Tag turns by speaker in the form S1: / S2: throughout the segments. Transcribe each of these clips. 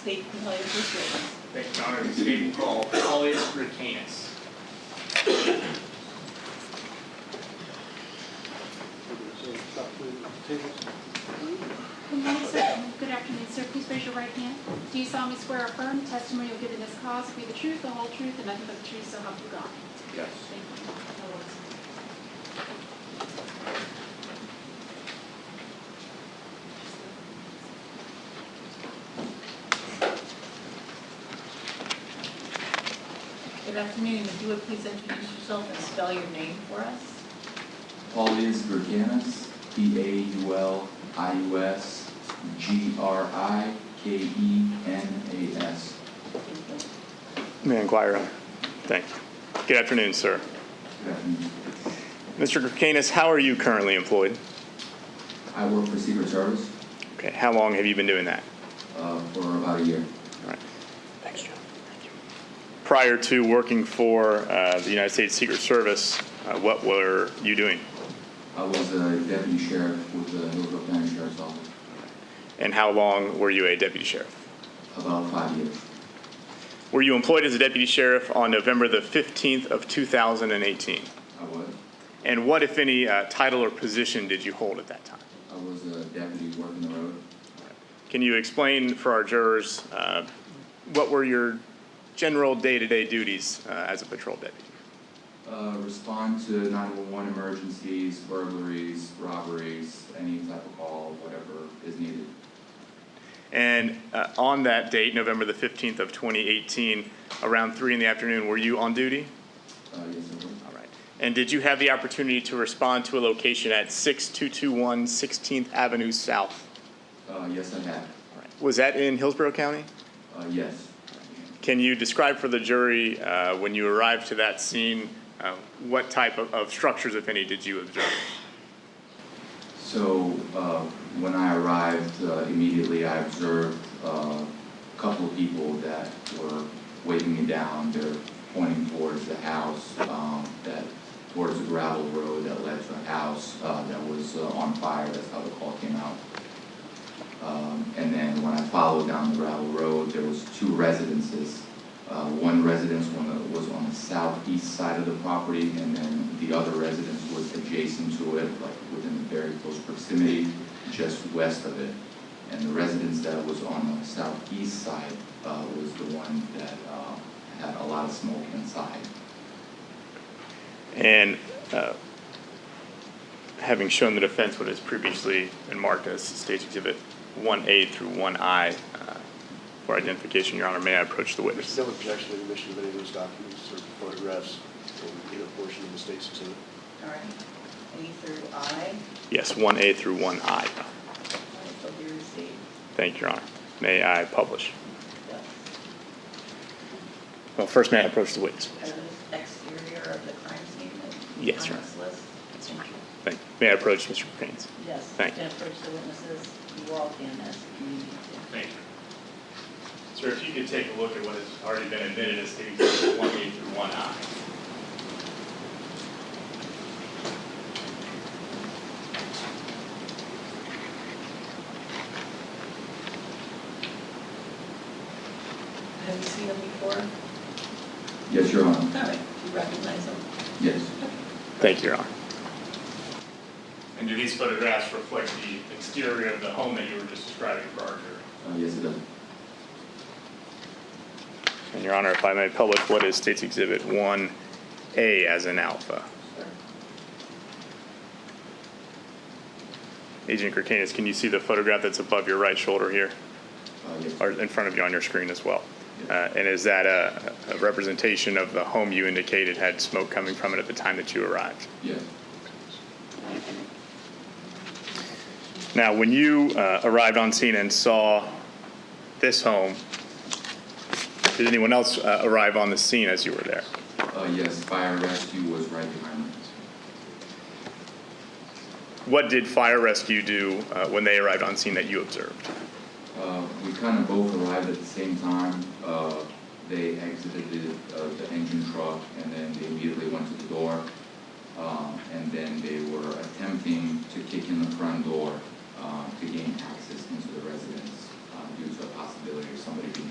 S1: State and tell your first witness.
S2: Thank you, Your Honor. The state will call Paulius Grikenas.
S3: Good afternoon, sir. Please raise your right hand. Do you solemnly swear or affirm the testimony you'll give in this cause to be the truth, the whole truth, and nothing but the truth, so help you God?
S2: Yes.
S3: Thank you.
S1: Good afternoon. If you would please introduce yourself and spell your name for us.
S4: Paulius Grikenas, Paulius Grikenas.
S5: May I inquire? Thank you. Good afternoon, sir.
S4: Good afternoon.
S5: Mr. Grikenas, how are you currently employed?
S4: I work for Secret Service
S5: Okay, how long have you been doing that?
S4: for about a year.
S5: All right. Thanks, Joe. Thank you. Prior to working for the United States Secret Service, what were you doing?
S4: I was a deputy sheriff with the Hillsborough County Sheriff's Office.
S5: And how long were you a deputy sheriff?
S4: About 5 years.
S5: Were you employed as a deputy sheriff on November the 15th of 2018?
S4: I was.
S5: And what, if any, title or position did you hold at that time?
S4: I was a deputy working the road.
S5: Can you explain for our jurors what were your general day-to-day duties as a patrol deputy?
S4: Respond to 911 emergencies, burglaries, robberies, any type of call, whatever is needed.
S5: And on that date, November the 15th of 2018, around 3 in the afternoon, were you on duty?
S4: Yes, I was.
S5: All right. And did you have the opportunity to respond to a location at 6221 16th Avenue South?
S4: Yes, I have.
S5: All right. Was that in Hillsborough County?
S4: Yes.
S5: Can you describe for the jury, when you arrived to that scene, what type of structures, if any, did you observe?
S4: So when I arrived, immediately I observed a couple of people that were waving me down. They're pointing towards the house, towards the gravel road that led to a house that was on fire. That's how the call came out. And then when I followed down the gravel road, there was 2 residences. One residence was on the southeast side of the property, and then the other residence was adjacent to it, like within very close proximity, just west of it. And the residence that was on the southeast side was the one that had a lot of smoke inside.
S5: And having shown the defense what has previously been marked as State's Exhibit 1A through 1I for identification, Your Honor, may I approach the witness?
S6: No objection to the admission of any of those documents or photographs in either portion of the State's Exhibit.
S1: All right. A through I.
S5: Yes, 1A through 1I.
S1: All right, so be received.
S5: Thank you, Your Honor. May I publish?
S1: Yes.
S5: Well, first, may I approach the witness, please?
S1: Exterior of the crime scene.
S5: Yes,
S1: on
S5: Your
S1: this list. Thank you.
S5: Thank you. May I approach Mr. Grikenas?
S1: Yes.
S5: Thank
S1: you can approach the witnesses. You walk in as you need to.
S5: Thank you. Sir, if you could take a look at what has already been admitted as State's Exhibit 1A through 1I.
S1: Have you seen them before?
S4: Yes, Your Honor.
S1: All right. Do you recognize them?
S4: Yes.
S5: Thank you, Your Honor. And do these photographs reflect the exterior of the home that you were just describing for our jury?
S4: Yes, it does.
S5: And Your Honor, if I may publish, what is State's Exhibit 1A as in alpha?
S1: Sure.
S5: Agent Grikenas, can you see the photograph that's above your right shoulder here?
S4: Yes.
S5: Or in front of you on your screen as well? And is that a representation of the home you indicated had smoke coming from it at the time that you arrived?
S4: Yes.
S5: Now, when you arrived on scene and saw this home, did anyone else arrive on the scene as you were there?
S4: Yes, fire rescue was right behind me.
S5: What did fire rescue do when they arrived on scene that you observed?
S4: We kind of both arrived at the same time. They exited the engine truck, and then they immediately went to the door. And then they were attempting to kick in the front door to gain access into the residence due to a possibility of somebody being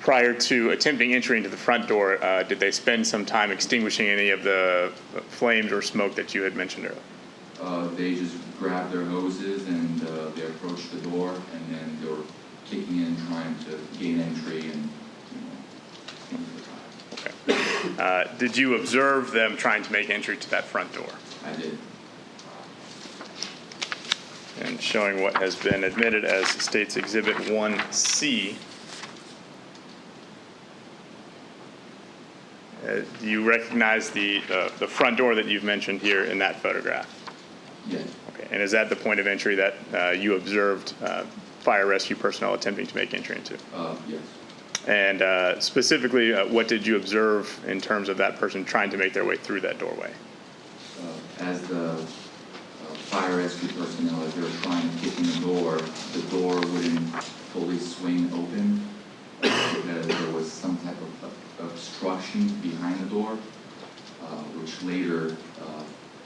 S5: Prior to attempting entry into the front door, did they spend some time extinguishing any of the flames or smoke that you had mentioned earlier?
S4: They just grabbed their hoses and they approached the door, and then they were kicking in, trying to gain entry and, into the fire.
S5: Okay. Did you observe them trying to make entry to that front door?
S4: I did.
S5: And showing what has been admitted as State's Exhibit 1C. Do you recognize the front door that you've mentioned here in that photograph?
S4: Yes.
S5: Okay. And is that the point of entry that you observed fire rescue personnel attempting to make entry into?
S4: Yes.
S5: And specifically, what did you observe in terms of that person trying to make their way through that doorway?
S4: As the fire rescue personnel, as they were trying to kick in the door wouldn't fully swing open because there was some type of obstruction behind the door, which later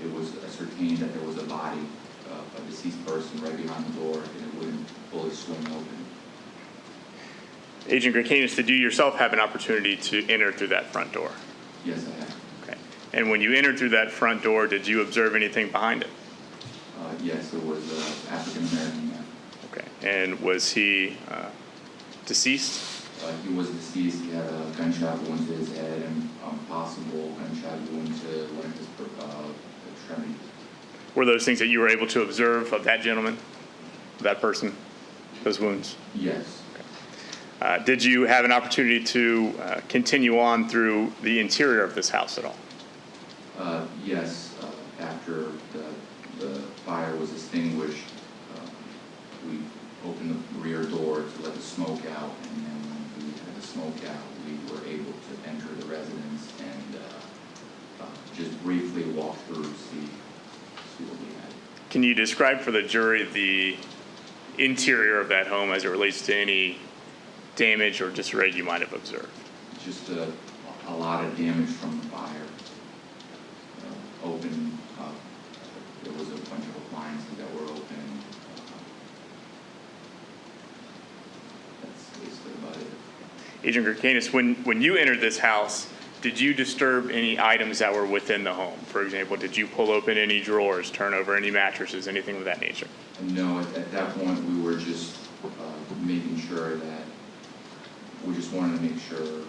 S4: it was ascertained that there was a body, a deceased person right behind the door, and it wouldn't fully swing open.
S5: Agent Grikenas, did you yourself have an opportunity to enter through that front door?
S4: Yes, I have.
S5: Okay. And when you entered through that front door, did you observe anything behind it?
S4: Yes, it was an African-American man.
S5: Okay. And was he deceased?
S4: He was deceased. He had a gunshot wound to his head and possible gunshot wound to one of his extremities.
S5: Were those things that you were able to observe of that gentleman, that person, those wounds?
S4: Yes.
S5: Did you have an opportunity to continue on through the interior of this house at all?
S4: Yes. After the fire was extinguished, we opened the rear door to let the smoke out, and then when we had the smoke out, we were able to enter the residence and just briefly walk through to see what we had.
S5: Can you describe for the jury the interior of that home as it relates to any damage or disarray you might have observed?
S4: Just a lot of damage from the fire. Open, there was a bunch of appliances that were open. That's basically about it.
S5: Agent Grikenas, when you entered this house, did you disturb any items that were within the home? For example, did you pull open any drawers, turn over any mattresses, anything of that nature?
S4: No, at that point we were just making sure that we just wanted to make sure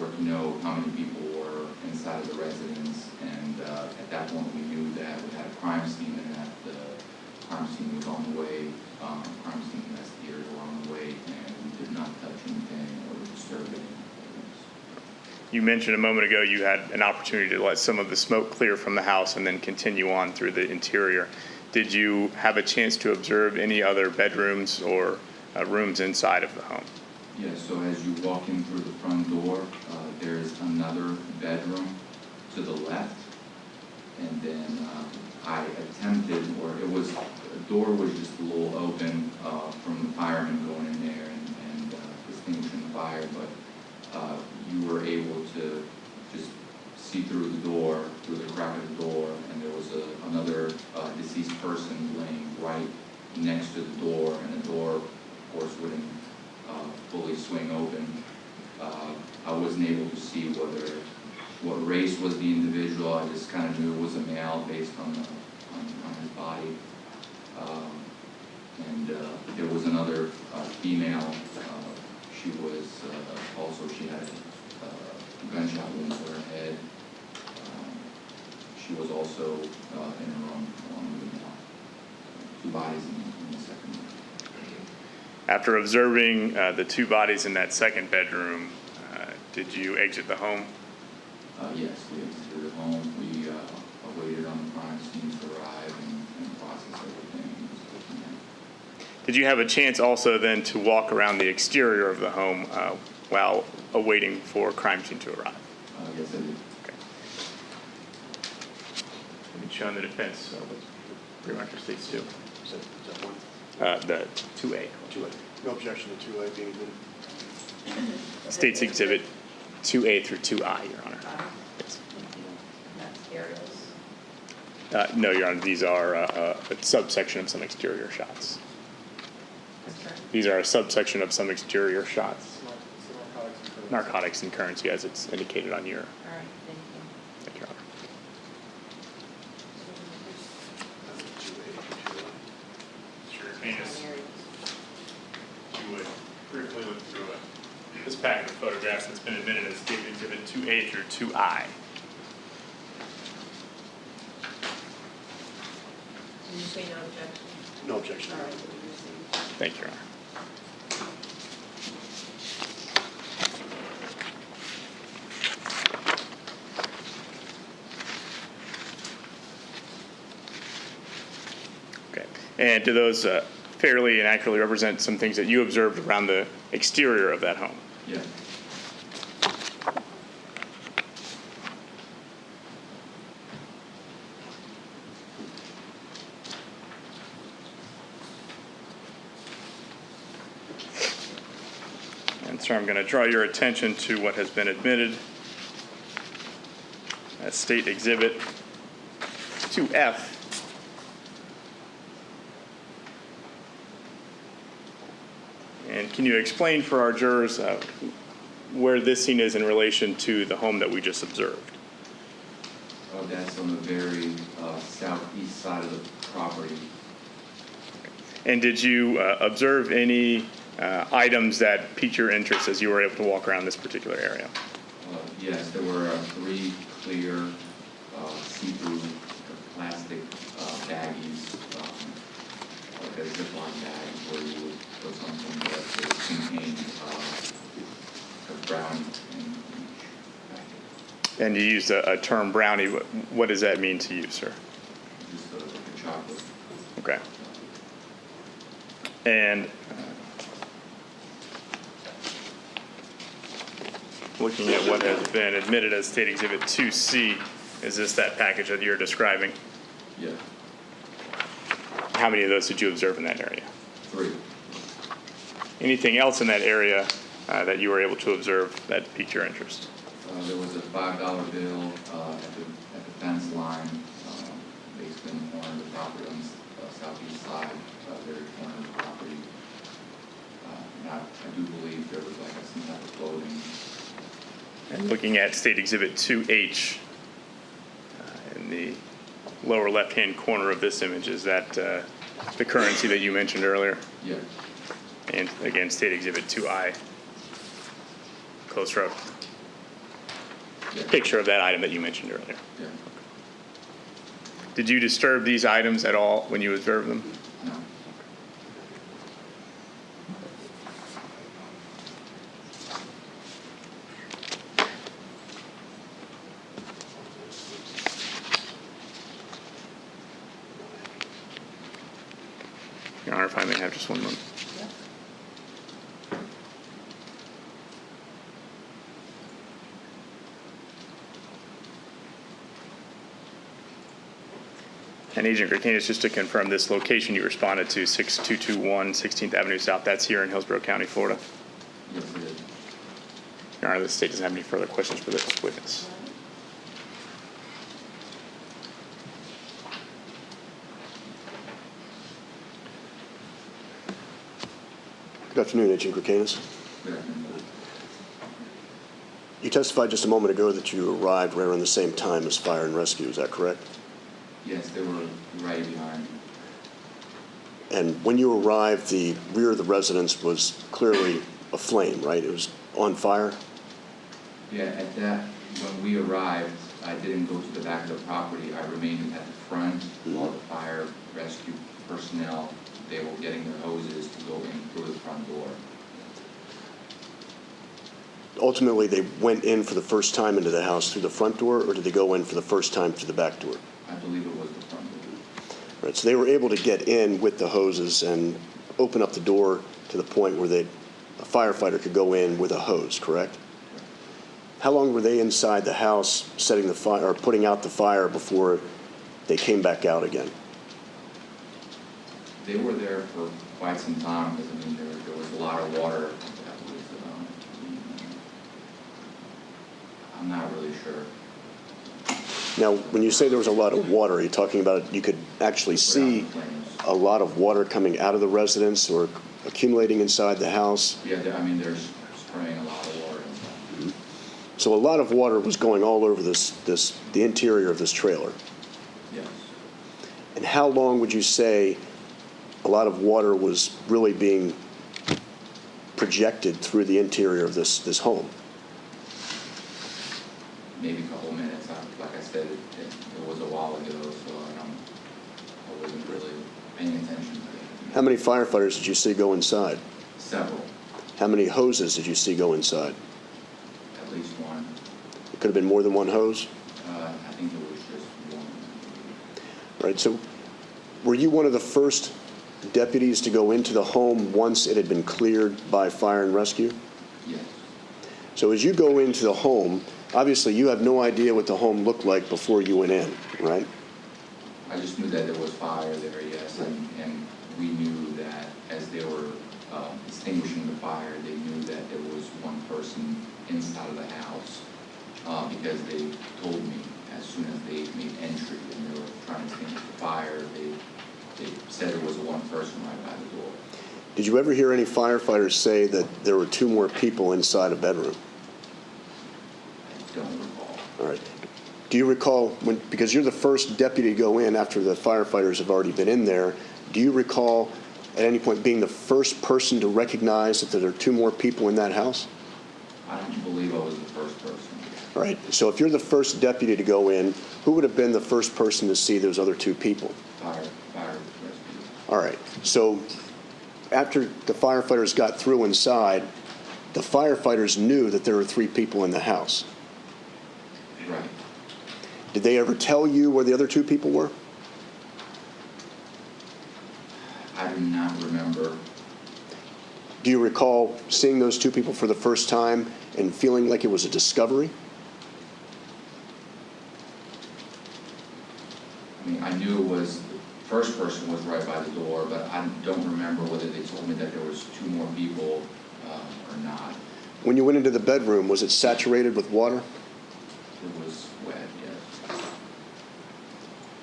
S4: or to know how many people were inside of the residence, and at that point we knew that we had a crime scene and that the crime scene was on the way. Crime scene investigators were on the way, and we did not touch anything or disturb anything.
S5: You mentioned a moment ago you had an opportunity to let some of the smoke clear from the house and then continue on through the interior. Did you have a chance to observe any other bedrooms or rooms inside of the home?
S4: Yes, so as you walk in through the front door, there's another bedroom to the left, and then I attempted, or it was, the door was just a little open from the firemen going in there and extinguishing the fire, but you were able to just see through the door, through the crack of the door, and there was another deceased person laying right next to the door, and the door, of course, wouldn't fully swing open. I wasn't able to see what race was the individual. I just kind of knew it was a male based on his body. And there was another female. She was she had a gunshot wound to her head. She was also in her room along with the male. Two bodies in the second room.
S5: After observing the two bodies in that second bedroom, did you exit the home?
S4: Yes, we exited the home. We waited on the crime scene to arrive and process everything.
S5: Did you have a chance also then to walk around the exterior of the home while awaiting for crime scene to arrive?
S4: Yes, I did.
S5: Okay. Let me show the defense. Pretty much states two.
S6: Is that one?
S5: The 2A.
S6: 2A. No objection to 2A being admitted.
S5: States Exhibit 2A through 2I, Your Honor. Yes.
S1: That's aerials.
S5: No, Your Honor, these are a subsection of some exterior shots.
S1: That's correct.
S5: These are a subsection of some exterior shots.
S2: Similar color
S5: narcotics and currency as it's indicated on your,
S1: All right, thank you.
S5: thank you, Your Honor. Mr. Grikenas, you would briefly look through this packet of photographs that's been admitted as State Exhibit 2A through 2I.
S1: Did you say no objection?
S6: No objection.
S1: All right, we received.
S5: Thank you, Your Honor. Okay, and do those fairly and accurately represent some things that you observed around the exterior of that home?
S4: Yes.
S5: And so I'm going to draw your attention to what has been admitted as State Exhibit 2F. And can you explain for our jurors where this scene is in relation to the home that we just observed?
S4: That's on the very southeast side of the property.
S5: And did you observe any items that piqued your interest as you were able to walk around this particular area?
S4: Yes, there were 3 clear see-through plastic baggies, like a Ziploc bag where you would put something that contained a brownie in each packet.
S5: And you used a term brownie. What does that mean to you, sir?
S4: Just like a chocolate.
S5: Okay. And looking at what has been admitted as State Exhibit 2C, is this that package that you're describing?
S4: Yeah,
S5: How many of those did you observe in that area?
S4: 3.
S5: Anything else in that area that you were able to observe that piqued your interest?
S4: There was a $5 bill at the fence line, basically in the corner of the property on the southeast side, very corner of the property. And I do believe there was like some type of clothing.
S5: And looking at State Exhibit 2H in the lower left-hand corner of this image, is that the currency that you mentioned earlier?
S4: Yeah,
S5: And again, State Exhibit 2I, closer up
S4: yeah,
S5: picture of that item that you mentioned earlier.
S4: yeah,
S5: Did you disturb these items at all when you observed them?
S4: no.
S5: Your Honor, if I may have just one moment.
S1: Yeah.
S5: And Agent Grikenas, just to confirm, this location you responded to, 6221 16th Avenue South, that's here in Hillsborough County, Florida?
S4: Yes, it is.
S5: Your Honor, the state doesn't have any further questions for this witness.
S6: Good afternoon, Agent Grikenas.
S4: Good afternoon.
S6: You testified just a moment ago that you arrived right around the same time as fire and rescue, is that correct?
S4: Yes, they were right behind me.
S6: And when you arrived, the rear of the residence was clearly aflame, right? It was on fire?
S4: Yeah, at that, when we arrived, I didn't go to the back of the property. I remained at the front while the fire rescue personnel, they were getting their hoses to go in through the front door.
S6: Ultimately, they went in for the first time into the house through the front door, or did they go in for the first time through the back door?
S4: I believe it was the front door.
S6: Right, so they were able to get in with the hoses and open up the door to the point where a firefighter could go in with a hose, correct? How long were they inside the house setting the fire or putting out the fire before they came back out again?
S4: They were there for quite some time because, I mean, there was a lot of water that was, I'm not really sure.
S6: Now, when you say there was a lot of water, are you talking about you could actually see a lot of water coming out of the residence or accumulating inside the house?
S4: Yeah, I mean, there's spraying a lot of water inside.
S6: So a lot of water was going all over the interior of this trailer.
S4: Yes.
S6: And how long would you say a lot of water was really being projected through the interior of this home?
S4: Maybe a couple minutes. Like I said, it was a while ago, so I wasn't really paying attention to it.
S6: How many firefighters did you see go inside?
S4: Several,
S6: How many hoses did you see go inside?
S4: at least one.
S6: It could have been more than one hose.
S4: I think it was just one.
S6: Right, so were you one of the first deputies to go into the home once it had been cleared by fire and rescue?
S4: Yes.
S6: So as you go into the home, obviously you have no idea what the home looked like before you went in, right?
S4: I just knew that there was fire there, yes, and we knew that as they were extinguishing the fire, they knew that there was one person inside of the house because they told me as soon as they made entry and they were trying to extinguish the fire, they said it was one person right by the door.
S6: Did you ever hear any firefighters say that there were two more people inside a bedroom?
S4: I don't recall.
S6: All right. Do you recall, because you're the first deputy to go in after the firefighters have already been in there, do you recall at any point being the first person to recognize that there are two more people in that house?
S4: I don't believe I was the first person.
S6: All right. So if you're the first deputy to go in, who would have been the first person to see those other two people?
S4: Fire rescue.
S6: All right. So after the firefighters got through inside, the firefighters knew that there were three people in the house.
S4: Right.
S6: Did they ever tell you where the other two people were?
S4: I do not remember.
S6: Do you recall seeing those two people for the first time and feeling like it was a discovery?
S4: I mean, I knew it was, the first person was right by the door, but I don't remember whether they told me that there was two more people or not.
S6: When you went into the bedroom, was it saturated with water?
S4: It was wet, yes.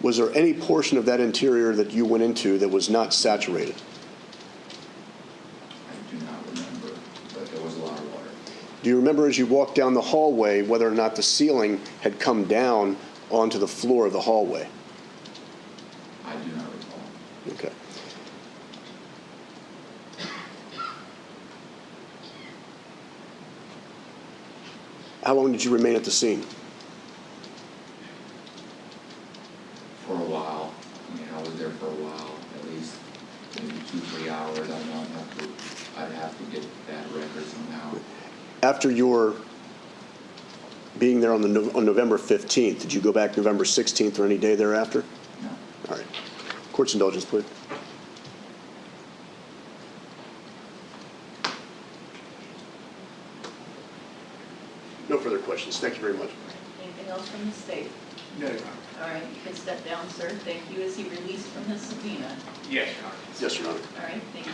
S6: Was there any portion of that interior that you went into that was not saturated?
S4: I do not remember, but there was a lot of water.
S6: Do you remember as you walked down the hallway whether or not the ceiling had come down onto the floor of the hallway?
S4: I do not recall.
S6: Okay. How long did you remain at the scene?
S4: For a while. I mean, I was there for a while, at least maybe 2-3 hours. I don't know, I'd have to get that record somehow.
S6: After your being there on November 15th, did you go back November 16th or any day thereafter?
S4: No.
S6: All right. Court's indulgence, please. No further questions. Thank you very much.
S1: Anything else from the state?
S2: No, Your Honor.
S1: All right, you can step down, sir. Thank you. Is he released from the subpoena?
S2: Yes, Your Honor.
S6: Yes, Your Honor.
S1: All right, thank you.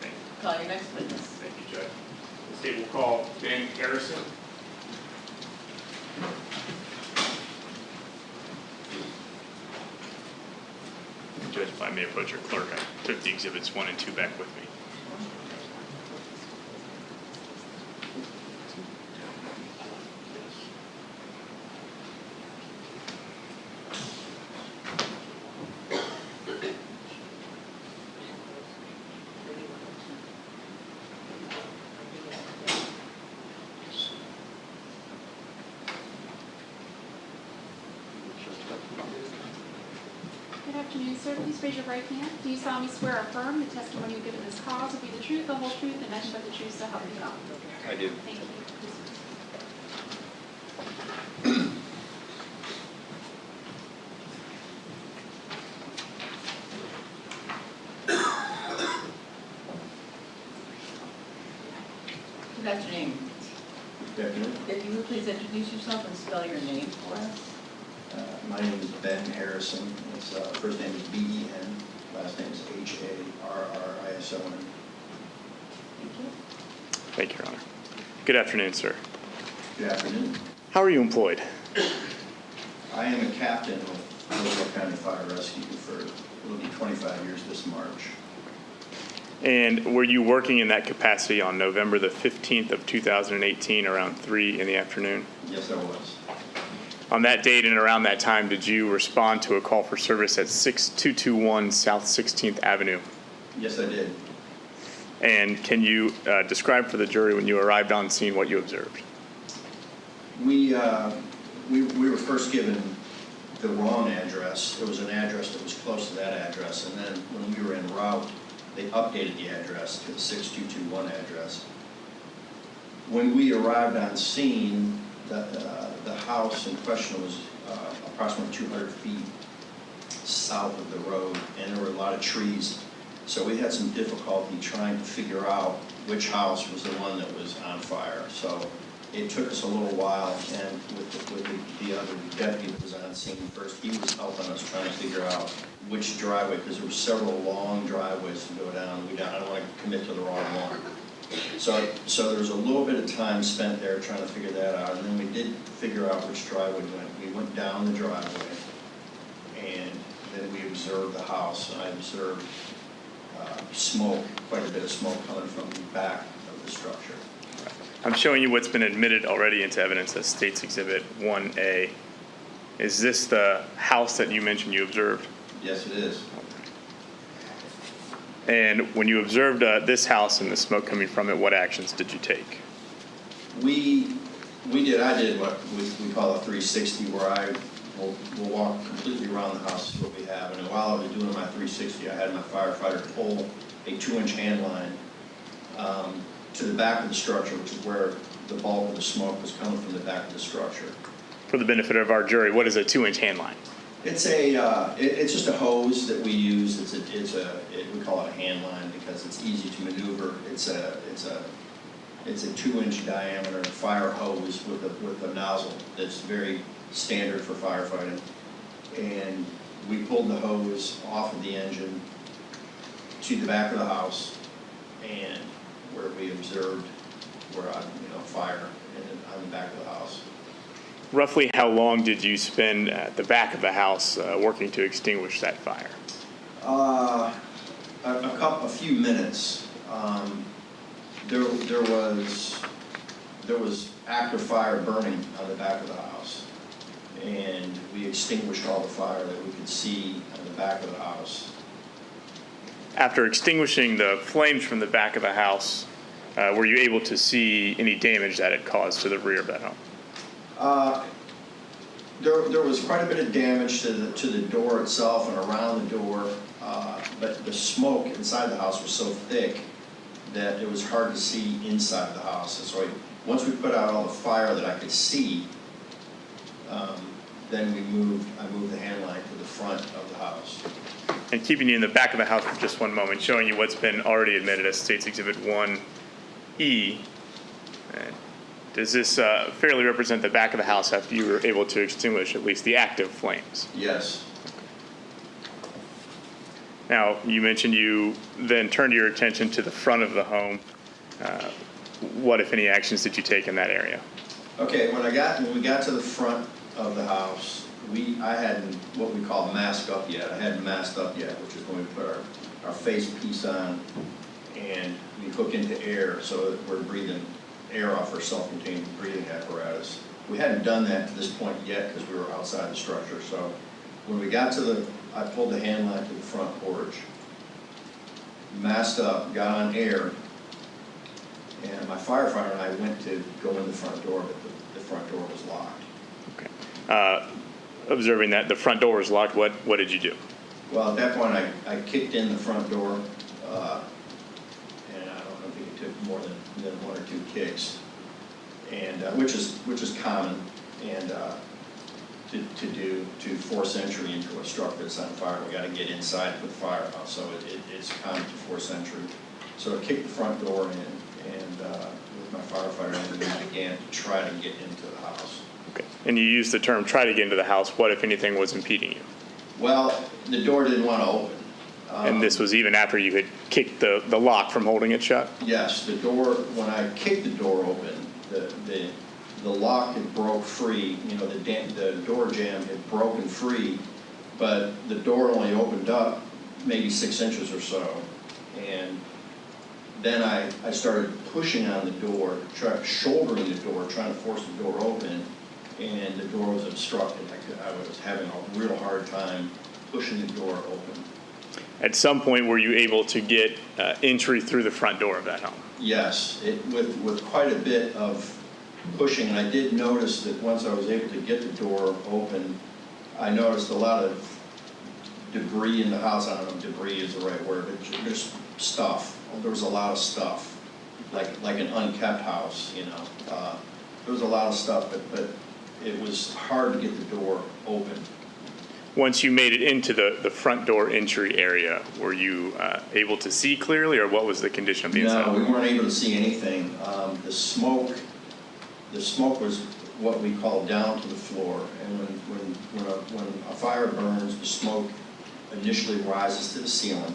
S2: Thank you.
S1: Call your next witness.
S2: Thank you, Judge. The state will call Ben Harrison.
S5: Judge, if I may approach your clerk, I took the exhibits 1 and 2 back with me.
S3: Good afternoon, sir. Please raise your right hand. Do you solemnly swear or affirm the testimony you give in this cause will be the truth, the whole truth, and nothing but the truth, so help you God?
S5: I do.
S3: Thank you.
S1: Good afternoon.
S7: Good afternoon.
S1: If you would please introduce yourself and spell your name for us.
S7: My name is Ben Harrison. It's, first name is B-E-N, last name is H-A-R-R-I-S-O-N.
S1: Thank you.
S5: Thank you, Your Honor. Good afternoon, sir.
S7: Good afternoon.
S5: How are you employed?
S7: I am a captain with Hillsborough County Fire Rescue for, it'll be 25 years this March.
S5: And were you working in that capacity on November the 15th of 2018 around 3 in the afternoon?
S7: Yes, I was.
S5: On that date and around that time, did you respond to a call for service at 6221 South 16th Avenue?
S7: Yes, I did.
S5: And can you describe for the jury when you arrived on scene what you observed?
S7: We were first given the wrong address. There was an address that was close to that address, and then when we were en route, they updated the address to the 6221 address. When we arrived on scene, the house in question was approximately 200 feet south of the road, and there were a lot of trees. So we had some difficulty trying to figure out which house was the one that was on fire. So it took us a little while, and with the other deputy that was on scene first, he was helping us trying to figure out which driveway, because there were several long driveways to go down. I don't want to commit to the wrong one. So there was a little bit of time spent there trying to figure that out, and then we did figure out which driveway we went. We went down the driveway, and then we observed the house. And I observed smoke, quite a bit of smoke coming from the back of the structure.
S5: I'm showing you what's been admitted already into evidence as State's Exhibit 1A. Is this the house that you mentioned you observed?
S7: Yes, it is.
S5: And when you observed this house and the smoke coming from it, what actions did you take?
S7: I did what we call a 360, where I will walk completely around the house, is what we have. And while I was doing my 360, I had my firefighter pull a 2-inch hand line to the back of the structure, which is where the bulk of the smoke was coming from the back of the structure.
S5: For the benefit of our jury, what is a 2-inch hand line?
S7: It's it's just a hose that we use. We call it a hand line because it's easy to maneuver. It's a 2-inch diameter fire hose with a nozzle that's very standard for firefighting. And we pulled the hose off of the engine to the back of the house, and where we observed fire on the back of the house.
S5: Roughly how long did you spend at the back of the house working to extinguish that fire?
S7: A few minutes. There was active fire burning on the back of the house, and we extinguished all the fire that we could see on the back of the house.
S5: After extinguishing the flames from the back of the house, were you able to see any damage that it caused to the rear of that home?
S7: There was quite a bit of damage to the door itself and around the door, but the smoke inside the house was so thick that it was hard to see inside the house. And so once we put out all the fire that I could see, then I moved the hand line to the front of the house.
S5: And keeping you in the back of the house for just one moment, showing you what's been already admitted as State's Exhibit 1E. Does this fairly represent the back of the house after you were able to extinguish at least the active flames?
S7: Yes.
S5: Now, you mentioned you then turned your attention to the front of the home. What, if any, actions did you take in that area?
S7: Okay, when we got to the front of the house, I hadn't what we call masked up yet. I hadn't masked up yet, which is when we put our face piece on and we hook into air so that we're breathing air off our self-contained breathing apparatus. We hadn't done that to this point yet because we were outside the structure. So when we got I pulled the hand line to the front porch, masked up, got on air, and my firefighter and I went to go in the front door, but the front door was locked.
S5: Okay. Observing that the front door was locked, what did you do?
S7: Well, at that point, I kicked in the front door, and I don't think it took more than 1 or 2 kicks, and which is common, and to force entry into a structure that's on fire, we got to get inside to put the fire out. So it's common to force entry. So I kicked the front door in, and with my firefighter, I began to try to get into the house.
S5: Okay. And you used the term "try to get into the house." What, if anything, was impeding you?
S7: Well, the door didn't want to open.
S5: And this was even after you had kicked the lock from holding it shut?
S7: Yes, the door, when I kicked the door open, the lock had broke free, the door jamb had broken free, but the door only opened up maybe 6 inches or so. And then I started pushing on the door, shouldering the door, trying to force the door open, and the door was obstructed. I was having a real hard time pushing the door open.
S5: At some point, were you able to get entry through the front door of that home?
S7: Yes, with quite a bit of pushing, and I did notice that once I was able to get the door open, I noticed a lot of debris in the house. I don't know if debris is the right word, but there's stuff. There was a lot of stuff, like an unkept house, you know. There was a lot of stuff, but it was hard to get the door open.
S5: Once you made it into the front door entry area, were you able to see clearly, or what was the condition of the inside?
S7: No, we weren't able to see anything. The smoke was what we call down to the floor, and when a fire burns, the smoke initially rises to the ceiling,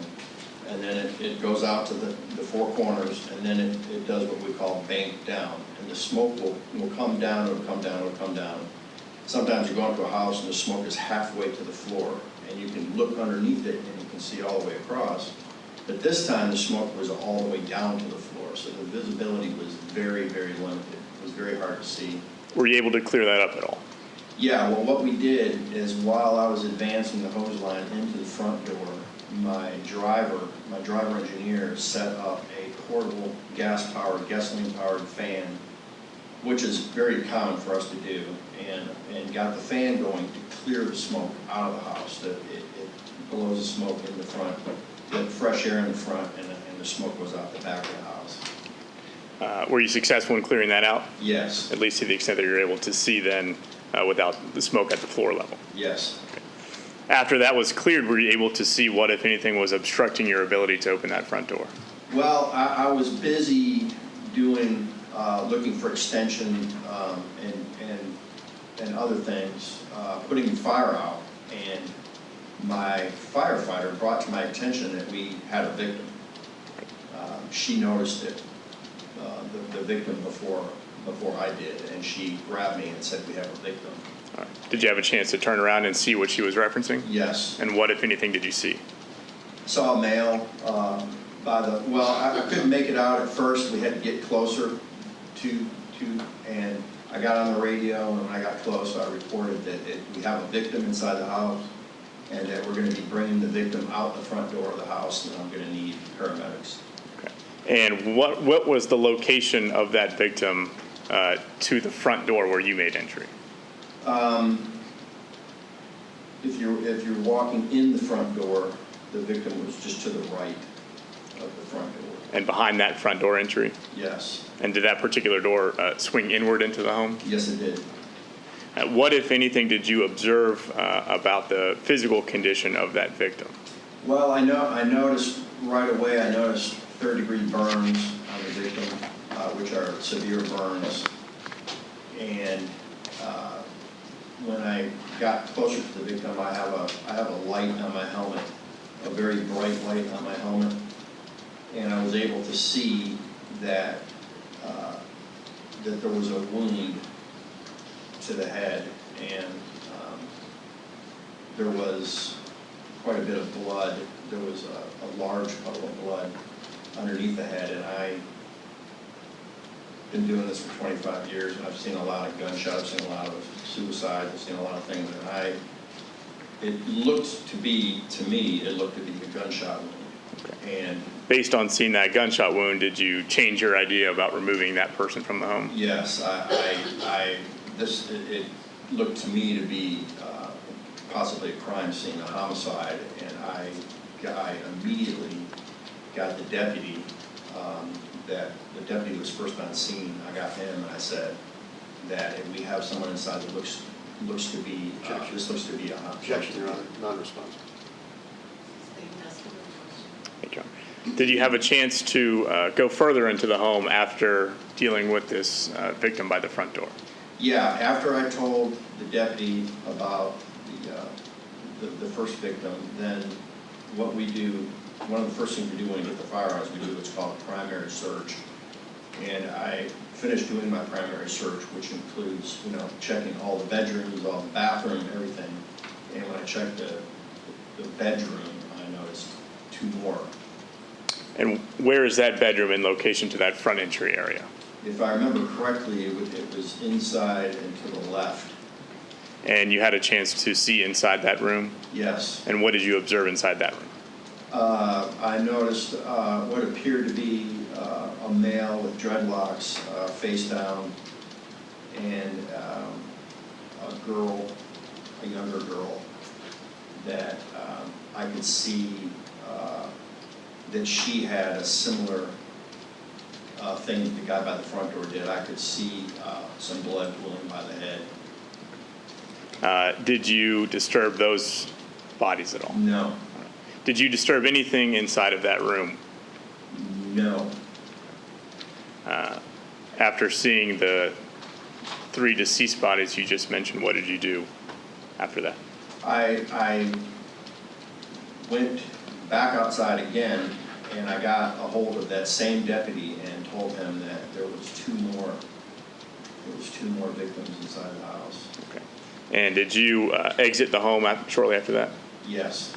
S7: and then it goes out to the four corners, and then it does what we call bank down, and the smoke will come down, it'll come down, it'll come down. Sometimes you go into a house and the smoke is halfway to the floor, and you can look underneath it and you can see all the way across. But this time the smoke was all the way down to the floor, so the visibility was very, very limited. It was very hard to see. Were
S5: you able to clear that up at all?
S7: Yeah, well, what we did is while I was advancing the hose line into the front door, my driver engineer set up a portable gas-powered, gasoline-powered fan, which is very common for us to do, and got the fan going to clear the smoke out of the house. That it blows the smoke in the front, get fresh air in the front, and the smoke goes out the back of the house.
S5: Were you successful in clearing that out?
S7: Yes.
S5: At least to the extent that you're able to see then without the smoke at the floor level?
S7: Yes.
S5: Okay. After that was cleared, were you able to see what, if anything, was obstructing your ability to open that front door?
S7: Well, I was busy doing, looking for extension and other things, putting the fire out, and my firefighter brought to my attention that we had a victim. She noticed it, the victim before I did, and she grabbed me and said, "We have a victim."
S5: All right. Did you have a chance to turn around and see what she was referencing?
S7: Yes.
S5: And what, if anything, did you see?
S7: Saw a male I couldn't make it out at first. We had to get closer and I got on the radio, and when I got close, I reported that we have a victim inside the house, and that we're going to be bringing the victim out the front door of the house, and I'm going to need paramedics.
S5: Okay. And what was the location of that victim to the front door where you made entry?
S7: If you're walking in the front door, the victim was just to the right of the front door.
S5: And behind that front door entry?
S7: Yes.
S5: And did that particular door swing inward into the home?
S7: Yes, it did.
S5: What, if anything, did you observe about the physical condition of that victim?
S7: Well, I noticed right away, I noticed third-degree burns on the victim, which are severe burns. And when I got closer to the victim, I have a light on my helmet, a very bright light on my helmet, and I was able to see that that there was a wound to the head, and there was quite a bit of blood. There was a large puddle of blood underneath the head, and I've been doing this for 25 years, and I've seen a lot of gunshots, I've seen a lot of suicides, I've seen a lot of things, and it looked to me, it looked to be a gunshot wound. Okay. And
S5: based on seeing that gunshot wound, did you change your idea about removing that person from the home?
S7: Yes, it looked to me to be possibly a crime scene, a homicide, and I immediately got the deputy. That the deputy was first on scene. I got him, and I said that if we have someone inside that looks to be this looks to be a homicide.
S6: Objection, Your Honor. Non-responsive.
S5: Thank you. Did you have a chance to go further into the home after dealing with this victim by the front door?
S7: Yeah, after I told the deputy about the first victim, then what we do, one of the first things we do when we get the firearms, we do what's called a primary search. And I finished doing my primary search, which includes, checking all the bedrooms, all the bathroom, everything. And when I checked the bedroom, I noticed two more
S5: And where is that bedroom in location to that front entry area?
S7: If I remember correctly, it was inside and to the left.
S5: And you had a chance to see inside that room?
S7: Yes.
S5: And what did you observe inside that room?
S7: I noticed what appeared to be a male with dreadlocks, face down, and a girl, a younger girl, that I could see that she had a similar thing that the guy by the front door did. I could see some blood pooling by the head.
S5: Did you disturb those bodies at all?
S7: No.
S5: Did you disturb anything inside of that room?
S7: No.
S5: After seeing the 3 deceased bodies you just mentioned, what did you do after that?
S7: I went back outside again, and I got a hold of that same deputy and told him that there was two more victims inside the house.
S5: Okay. And did you exit the home shortly after that?
S7: Yes.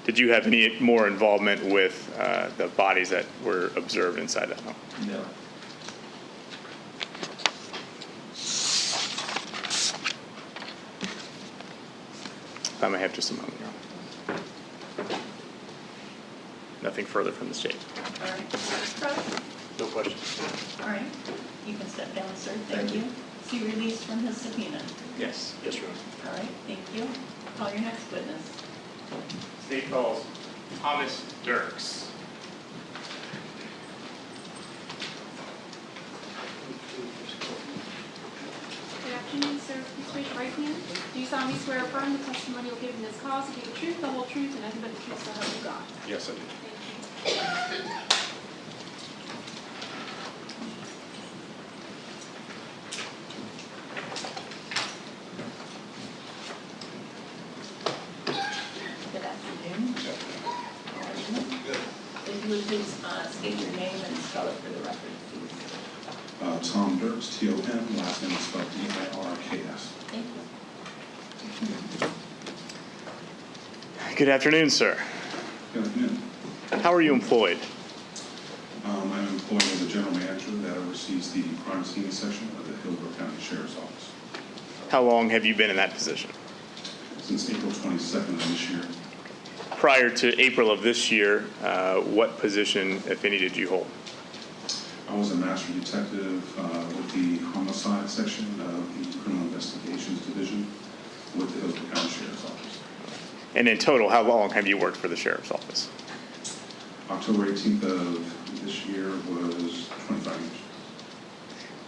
S5: Did you have any more involvement with the bodies that were observed inside that home?
S7: No.
S5: I may have just a moment. Nothing further from the state.
S1: All right.
S5: No questions.
S1: All right. You can step down, sir.
S7: Thank you.
S1: Is he released from his subpoena?
S5: Yes. Yes, Your Honor.
S1: All right, thank you. Call your next witness.
S2: State calls Thomas Dirks.
S3: Good afternoon, sir. Please raise your right hand. Do you solemnly swear or affirm the testimony you'll give in this cause to be the truth, the whole truth, and nothing but the truth, so help you God?
S5: Yes, I do.
S3: Thank you.
S1: Good afternoon. How are you? Good. If you would please state your name and spell it for the record, please.
S8: Tom Dirks, T-O-M, last name is spelled D-I-R-K-S.
S1: Thank you.
S5: Good afternoon, sir.
S8: Good afternoon.
S5: How are you employed?
S8: I'm employed as a general manager that oversees the crime scene section of the Hillsborough County Sheriff's Office.
S5: How long have you been in that position?
S8: Since April 22nd of this year,
S5: Prior to April of this year, what position, if any, did you hold?
S8: I was a master detective with the homicide section of the Criminal Investigations Division with the Hillsborough County Sheriff's Office.
S5: And in total, how long have you worked for the Sheriff's Office?
S8: October 18th of this year was 25 years.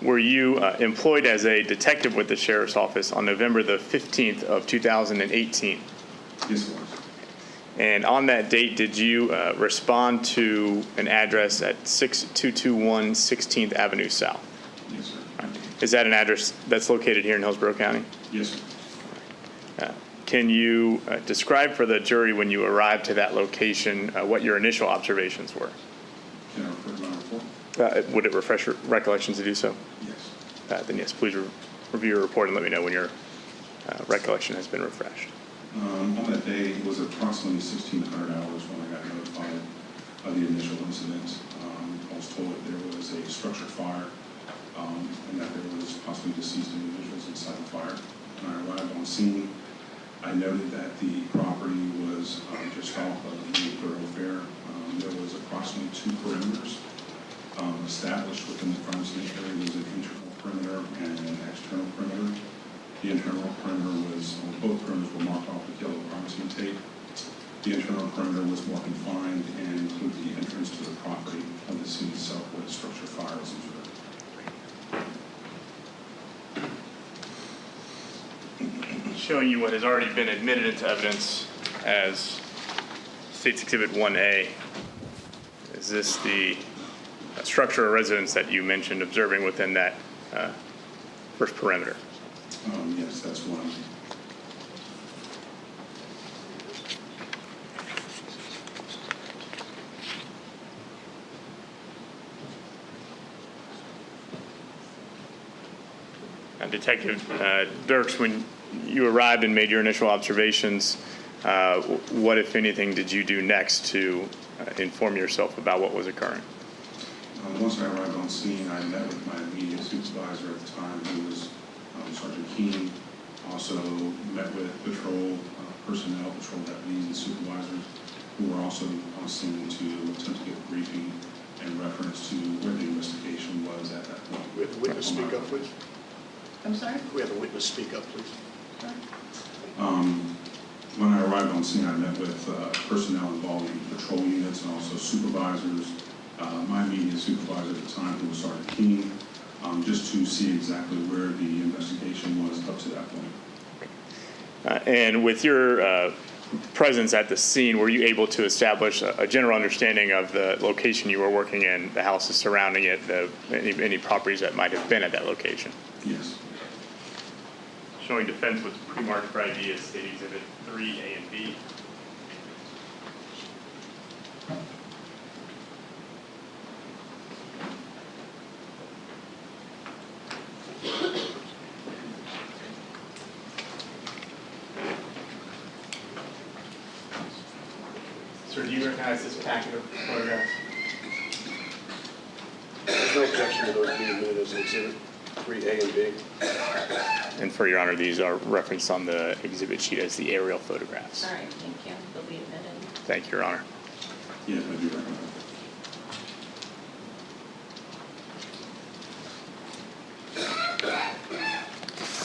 S5: Were you employed as a detective with the Sheriff's Office on November the 15th of 2018?
S8: Yes, it was.
S5: And on that date, did you respond to an address at 6221 16th Avenue South?
S8: Yes, sir.
S5: Is that an address that's located here in Hillsborough County?
S8: Yes, sir.
S5: Can you describe for the jury when you arrived to that location what your initial observations were?
S8: Can I refer to my report?
S5: Would it refresh your recollection to do so?
S8: Yes.
S5: Then yes, please review your report and let me know when your recollection has been refreshed.
S8: On that day, it was approximately 1600 hours when I got notified of the initial incident. I was told that there was a structured fire and that there was possibly deceased individuals inside the fire. When I arrived on scene, I noted that the property was just off of the thoroughfare. There was approximately 2 perimeters established within the crime scene area. There was an internal perimeter and an external perimeter. The internal perimeter was, both perimeters were marked off with yellow crime scene tape. The internal perimeter was more confined and included the entrance to the property of the scene itself where the structured fire was observed.
S5: Showing you what has already been admitted into evidence as State's Exhibit 1A. Is this the structure or residence that you mentioned observing within that first perimeter?
S8: Yes, that's one.
S5: Detective Dirks, when you arrived and made your initial observations, what, if anything, did you do next to inform yourself about what was occurring?
S8: Once I arrived on scene, I met with my immediate supervisor at the time, who was Sergeant Keene. Also met with patrol personnel, patrol deputies and supervisors, who were also on scene to attempt to get a briefing in reference to where the investigation was at that point.
S6: We have the witness speak up, please.
S1: I'm sorry?
S6: We have the witness speak up, please.
S8: When I arrived on scene, I met with personnel involved in patrol units and also supervisors. My immediate supervisor at the time, who was Sergeant Keene, just to see exactly where the investigation was up to that point.
S5: And with your presence at the scene, were you able to establish a general understanding of the location you were working in, the houses surrounding it, any properties that might have been at that location?
S8: Yes.
S5: Showing defense with pre-marked for ID as State Exhibit 3A and B. Sir, do you recognize this packet of photographs?
S6: There's no objection to those being admitted as an exhibit 3A and B.
S5: And for your honor, these are referenced on the exhibit sheet as the aerial photographs.
S1: All right, thank you. They'll be admitted.
S5: Thank you, your honor.
S8: Yes, I do recognize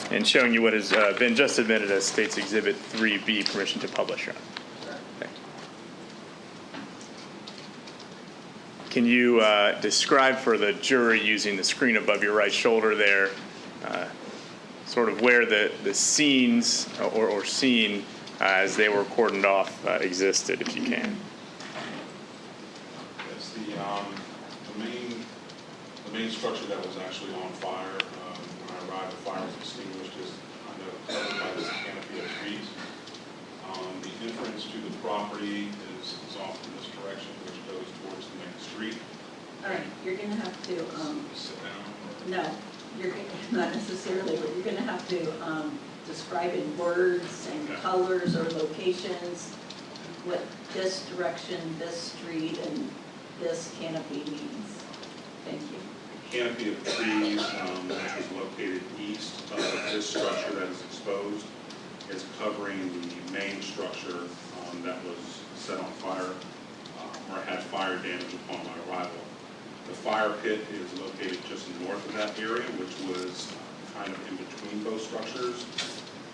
S8: that.
S5: And showing you what has been just admitted as State's Exhibit 3B, permission to publish, your honor. Okay. Can you describe for the jury, using the screen above your right shoulder there, sort of where the scenes or scene as they were cordoned off existed, if you can?
S8: Yes, the main structure that was actually on fire, when I arrived, the fire was extinguished, is kind of covered by this canopy of trees. The entrance to the property is off in this direction, which goes towards the main street.
S1: All right, you're gonna have to,
S8: Sit down.
S1: no, you're not necessarily, but you're gonna have to describe in words and
S8: Okay.
S1: colors or locations what this direction, this street, and this canopy means. Thank you.
S8: Canopy of trees, which is located east of this structure that is exposed, is covering the main structure that was set on fire or had fire damage upon my arrival. The fire pit is located just north of that area, which was kind of in between both structures.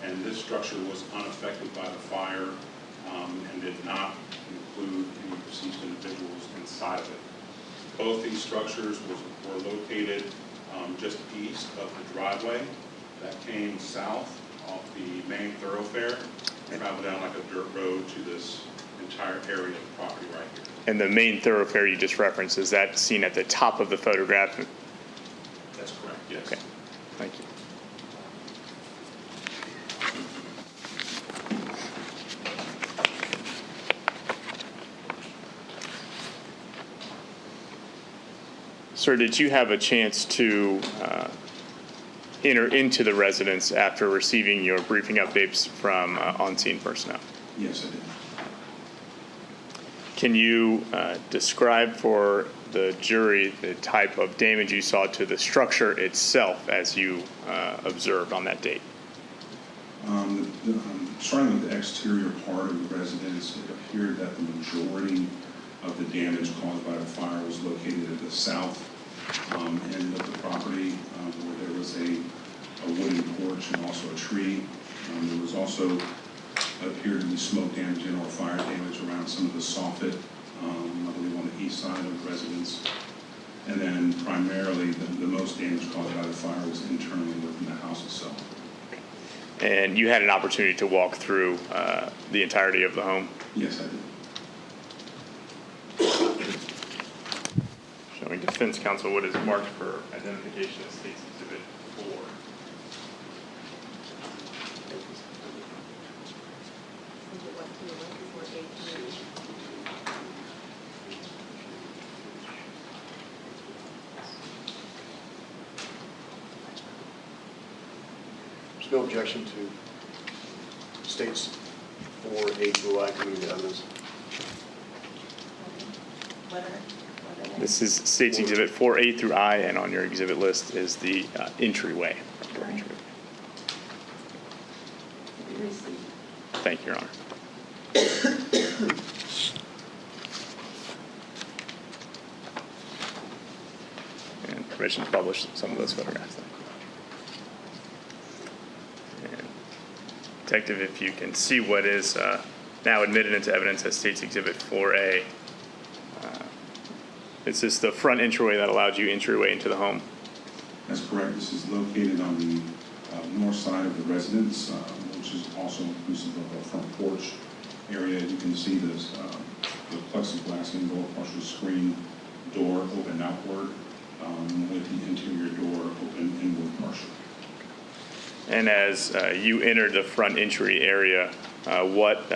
S8: And this structure was unaffected by the fire and did not include any deceased individuals inside of it. Both these structures were located just east of the driveway that came south off the main thoroughfare, traveled down like a dirt road to this entire area of property right here.
S5: And the main thoroughfare you just referenced, is that seen at the top of the photograph?
S8: That's correct, yes.
S5: Okay, thank you. Sir, did you have a chance to enter into the residence after receiving your briefing updates from on-scene personnel?
S8: Yes, I did.
S5: Can you describe for the jury the type of damage you saw to the structure itself as you observed on that date?
S8: Starting with the exterior part of the residence, it appeared that the majority of the damage caused by the fire was located at the south end of the property, where there was a wooden porch and also a tree. There was also appeared to be smoke damage and or fire damage around some of the soffit, I believe on the east side of the residence. And then primarily the most damage caused by the fire was internally within the house itself.
S5: And you had an opportunity to walk through the entirety of the home?
S8: Yes, I did.
S5: Showing defense counsel what is marked for identification as State's Exhibit 4.
S6: There's no objection to State's 4A through I coming into evidence.
S1: What are they?
S5: This is State's Exhibit 4A through I, and on your exhibit list is the entryway.
S1: Right. Be received.
S5: Thank you, Your Honor. And permission to publish some of those photographs. And Detective, if you can see what is now admitted into evidence as State's Exhibit 4A. Is this the front entryway that allowed you entryway into the home?
S8: That's correct. This is located on the north side of the residence, which is also inclusive of a front porch area. You can see this, the plexiglass indoor partial screen door open outward, with the interior door open inward partially.
S5: And as you enter the front entry area, what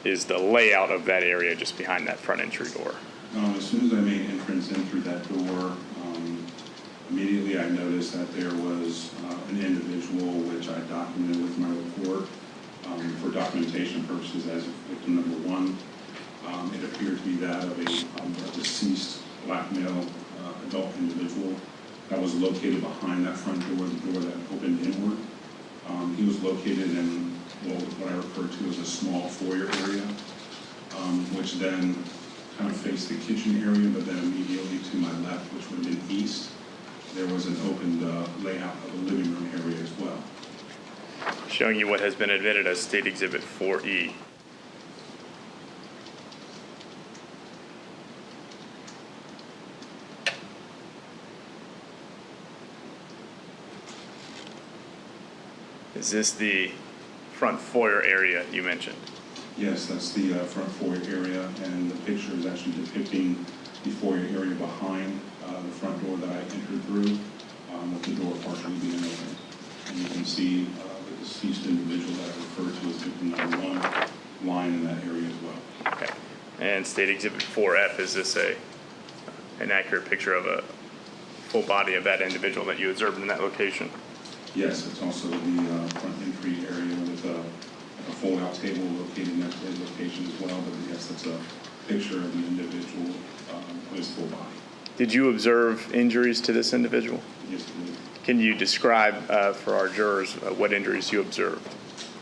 S5: is the layout of that area just behind that front entry door?
S8: As soon as I made entrance in through that door, immediately I noticed that there was an individual which I documented with my report for documentation purposes as victim number one. It appeared to be that of a deceased black male adult individual that was located behind that front door, the door that opened inward. He was located in what I refer to as a small foyer area, which then kind of faced the kitchen area, but then immediately to my left, which would have been east, there was an opened layout of a living room area as well.
S5: Showing you what has been admitted as State Exhibit 4E. Is this the front foyer area you mentioned?
S8: Yes, that's the front foyer area, and the picture is actually depicting the foyer area behind the front door that I entered through, with the door partially being open. And you can see the deceased individual that I referred to as victim number one lying in that area as well.
S5: Okay. And State Exhibit 4F, is this an accurate picture of a full body of that individual that you observed in that location?
S8: Yes, it's also the front entry area with a fold-out table located next to his location as well, but yes, that's a picture of the individual with his full body.
S5: Did you observe injuries to this individual?
S8: Yes, I did.
S5: Can you describe for our jurors what injuries you observed?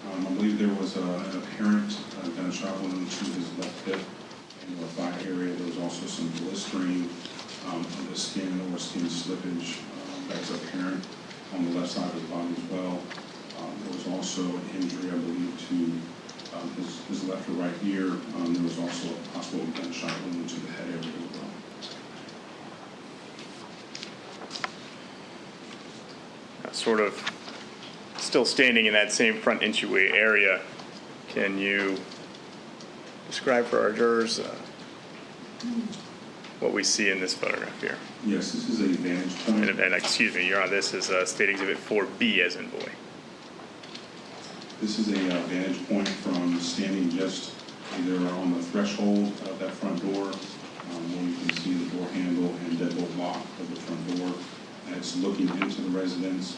S8: I believe there was an apparent gunshot wound to his left hip in the thigh area. There was also some blistering of the skin or skin slippage that's apparent on the left side of his body as well. There was also an injury, I believe, to his left or right ear. There was also a possible gunshot wound to the head area as well.
S5: Sort of still standing in that same front entryway area, can you describe for our jurors what we see in this photograph here?
S8: Yes, this is a vantage point.
S5: And excuse me, Your Honor, this is State Exhibit 4B as in boy.
S8: This is a vantage point from standing just either on the threshold of that front door, where you can see the door handle and deadbolt lock of the front door. And it's looking into the residence.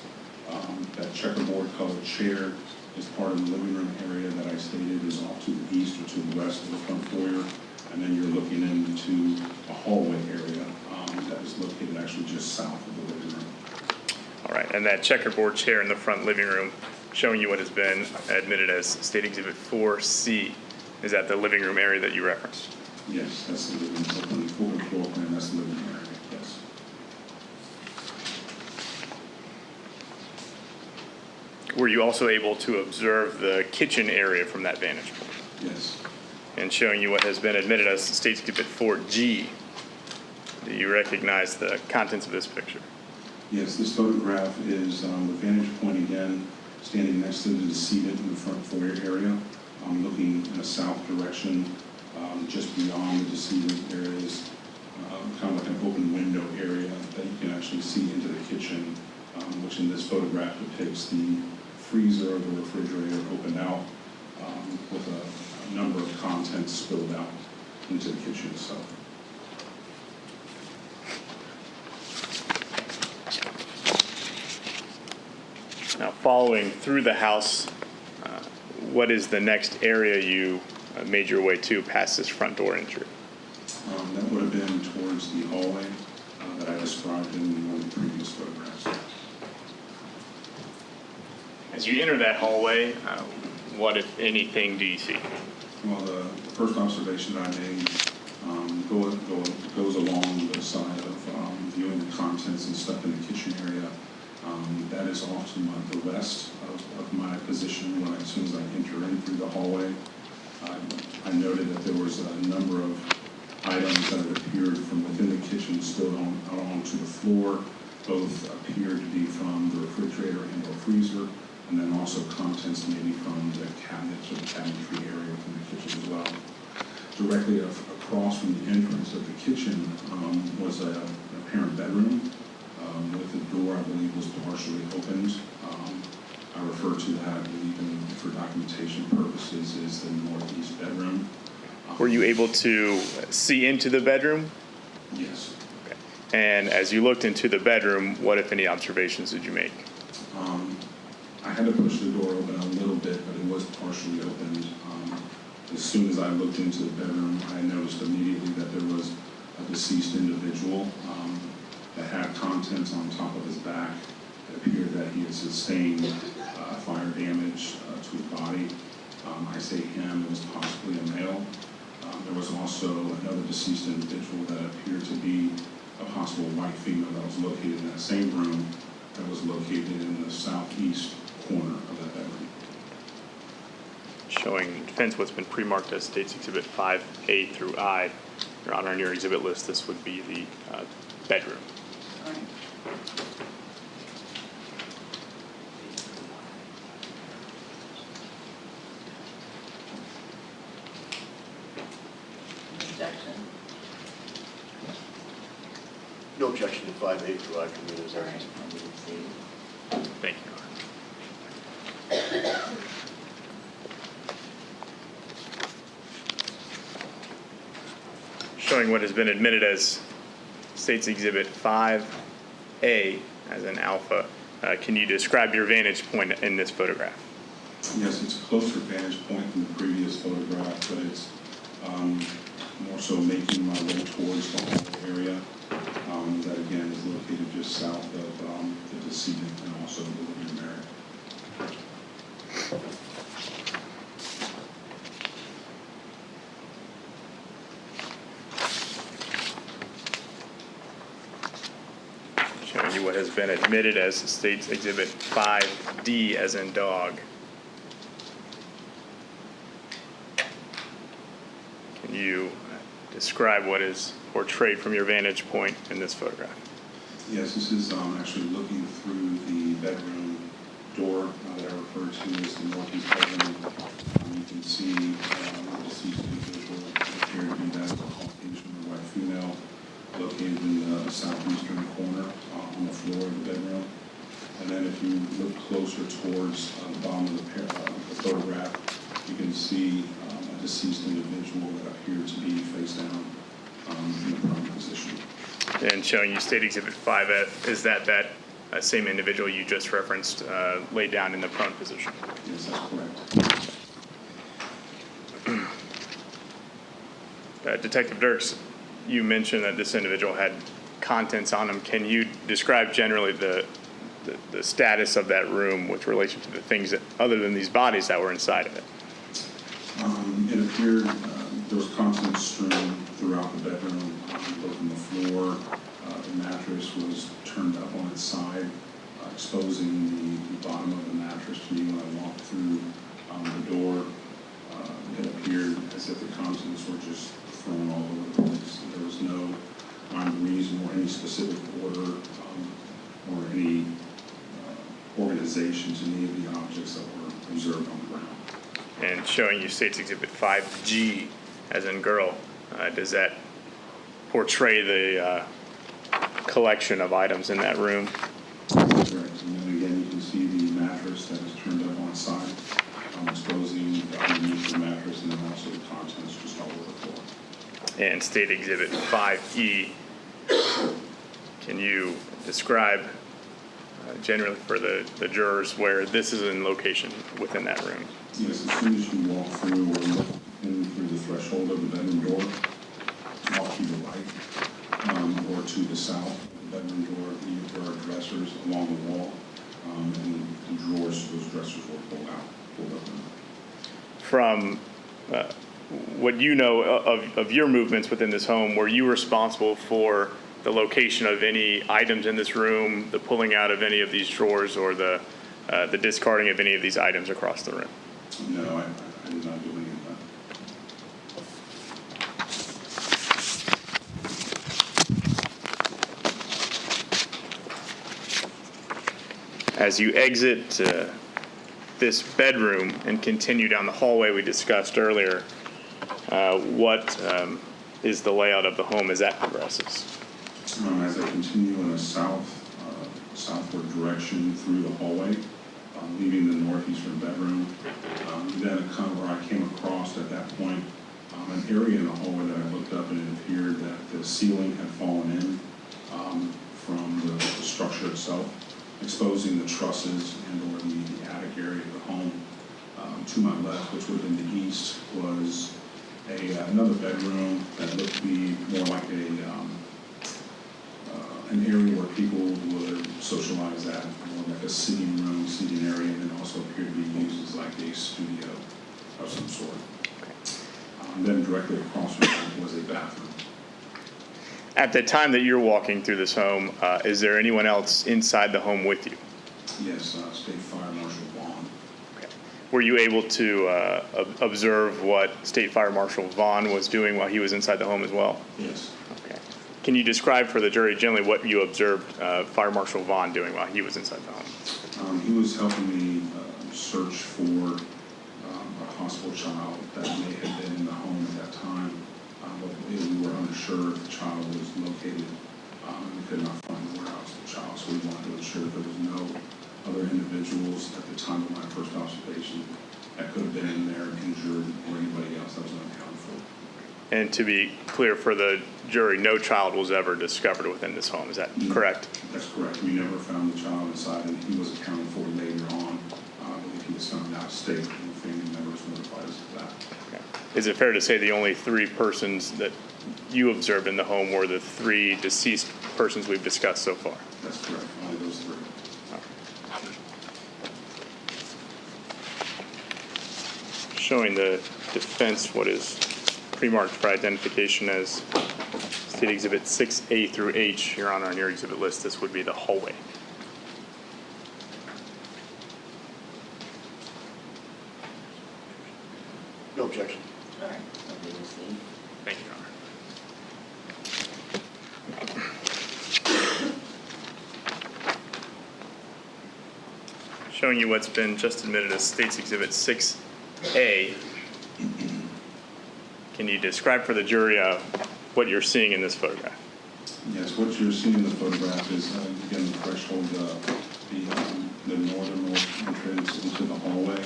S8: That checkerboard colored chair is part of the living room area that I stated is off to the east or to the west of the front foyer. And then you're looking into a hallway area that is located actually just south of the living room.
S5: All right, and that checkerboard chair in the front living room showing you what has been admitted as State Exhibit 4C. Is that the living room area that you referenced?
S8: Yes, that's the living room. Open floor plan, that's the living room area, yes.
S5: Were you also able to observe the kitchen area from that vantage point?
S8: Yes.
S5: And showing you what has been admitted as State Exhibit 4G. Do you recognize the contents of this picture?
S8: Yes, this photograph is the vantage point again, standing next to the decedent in the front foyer area, looking in a south direction. Just beyond the decedent, there is kind of like an open window area that you can actually see into the kitchen, which in this photograph depicts the freezer or the refrigerator opened out with a number of contents spilled out into the kitchen itself.
S5: Now, following through the house, what is the next area you made your way to past this front door entry?
S8: That would have been towards the hallway that I described in one of the previous photographs.
S5: As you enter that hallway, what, if anything, do you see?
S8: Well, the first observation I made goes along the side of viewing the contents and stuff in the kitchen area. That is off to the west of my position as soon as I enter in through the hallway. I noted that there was a number of items that had appeared from within the kitchen still out onto the floor. Both appeared to be from the refrigerator and or freezer, and then also contents maybe from the cabinets or the cabinetry area within the kitchen as well. Directly across from the entrance of the kitchen was an apparent bedroom with the door, I believe, was partially opened. I refer to that, even for documentation purposes, as the northeast bedroom.
S5: Were you able to see into the bedroom?
S8: Yes.
S5: Okay. And as you looked into the bedroom, what, if any, observations did you make?
S8: I had to push the door open a little bit, but it was partially opened. As soon as I looked into the bedroom, I noticed immediately that there was a deceased individual that had contents on top of his back. It appeared that he had sustained fire damage to his body. I say him, it was possibly a male. There was also another deceased individual that appeared to be a possible white female that was located in that same room, that was located in the southeast corner of that bedroom.
S5: Showing defense what's been pre-marked as State's Exhibit 5A through I. Your Honor, on your exhibit list, this would be the bedroom.
S1: All right. Objection.
S6: No objection to 5A through I from the
S1: All right. I didn't see.
S5: Thank you, Your Honor. Showing what has been admitted as State's Exhibit 5A as an alpha. Can you describe your vantage point in this photograph?
S8: Yes, it's a closer vantage point than the previous photograph, but it's more so making my way towards the hall area. That again is located just south of the decedent and also the living area.
S5: Showing you what has been admitted as State's Exhibit 5D as in dog. Can you describe what is portrayed from your vantage point in this photograph?
S8: Yes, this is actually looking through the bedroom door that I referred to as the northeast bedroom. You can see the deceased individual appear to be that of a Caucasian or white female located in the southeastern corner on the floor of the bedroom. And then if you look closer towards the bottom of the photograph, you can see a deceased individual that appeared to be face down in the prone position.
S5: And showing you State Exhibit 5F, is that same individual you just referenced laid down in the prone position?
S8: Yes, that's correct.
S5: Detective Dirks, you mentioned that this individual had contents on him. Can you describe generally the status of that room with relation to the things that, other than these bodies that were inside of it?
S8: It appeared there was contents strewn throughout the bedroom, both on the floor. The mattress was turned up on its side, exposing the bottom of the mattress to me when I walked through the door. It appeared as if the contents were just thrown all over the place. There was no reason or any specific order or any organization to any of the objects that were observed on the ground.
S5: And showing you State's Exhibit 5G, as in girl, does that portray the collection of items in that room?
S8: Correct. And then again, you can see the mattress that is turned up on its side, exposing the underneath the mattress, and then also the contents just all over the floor.
S5: And State Exhibit 5E, can you describe generally for the jurors where this is in location within that room?
S8: Yes, as soon as you walk through or look in through the threshold of the bedroom door, off to the right or to the south of the bedroom door. There are dressers along the wall, and the drawers, those dressers were pulled up.
S5: From what you know of your movements within this home, were you responsible for the location of any items in this room, the pulling out of any of these drawers, or the discarding of any of these items across the room?
S8: No, I did not do any of that.
S5: As you exit this bedroom and continue down the hallway we discussed earlier, what is the layout of the home as that progresses?
S8: As I continue in a southward direction through the hallway, leaving the northeastern bedroom, then kind of where I came across at that point, an area in the hallway that I looked up and it appeared that the ceiling had fallen in from the structure itself, exposing the trusses and or the attic area of the home. To my left, which would have been the east, was another bedroom that looked to be more like an area where people would socialize at, more like a seating area, and then also appeared to be used as like a studio of some sort. Then directly across from that was a bathroom.
S5: At the time that you're walking through this home, is there anyone else inside the home with you?
S8: Yes, State Fire Marshal Vaughn.
S5: Okay. Were you able to observe what State Fire Marshal Vaughn was doing while he was inside the home as well?
S8: Yes.
S5: Okay. Can you describe for the jury generally what you observed Fire Marshal Vaughn doing while he was inside the home?
S8: He was helping me search for a possible child that may have been in the home at that time. But we were unsure if the child was located. We could not find the whereabouts of the child, so we wanted to ensure there was no other individuals at the time of my first observation that could have been in there injured or anybody else that was unaccounted for.
S5: And to be clear for the jury, no child was ever discovered within this home. Is that correct?
S8: That's correct. We never found the child inside, and he was accounted for later on. I believe he was found out of state, and the family members notified us of that.
S5: Okay. Is it fair to say the only three persons that you observed in the home were the three deceased persons we've discussed so far?
S8: That's correct. Only those three.
S5: Showing the defense what is pre-marked for identification as State Exhibit 6A through H, Your Honor, on your exhibit list, this would be the hallway.
S6: No objection.
S1: All right, I'll be received.
S5: Thank you, Your Honor. Showing you what's been just admitted as State's Exhibit 6A. Can you describe for the jury what you're seeing in this photograph?
S8: Yes, what you're seeing in the photograph is, again, the threshold, the northernmost entrance into the hallway.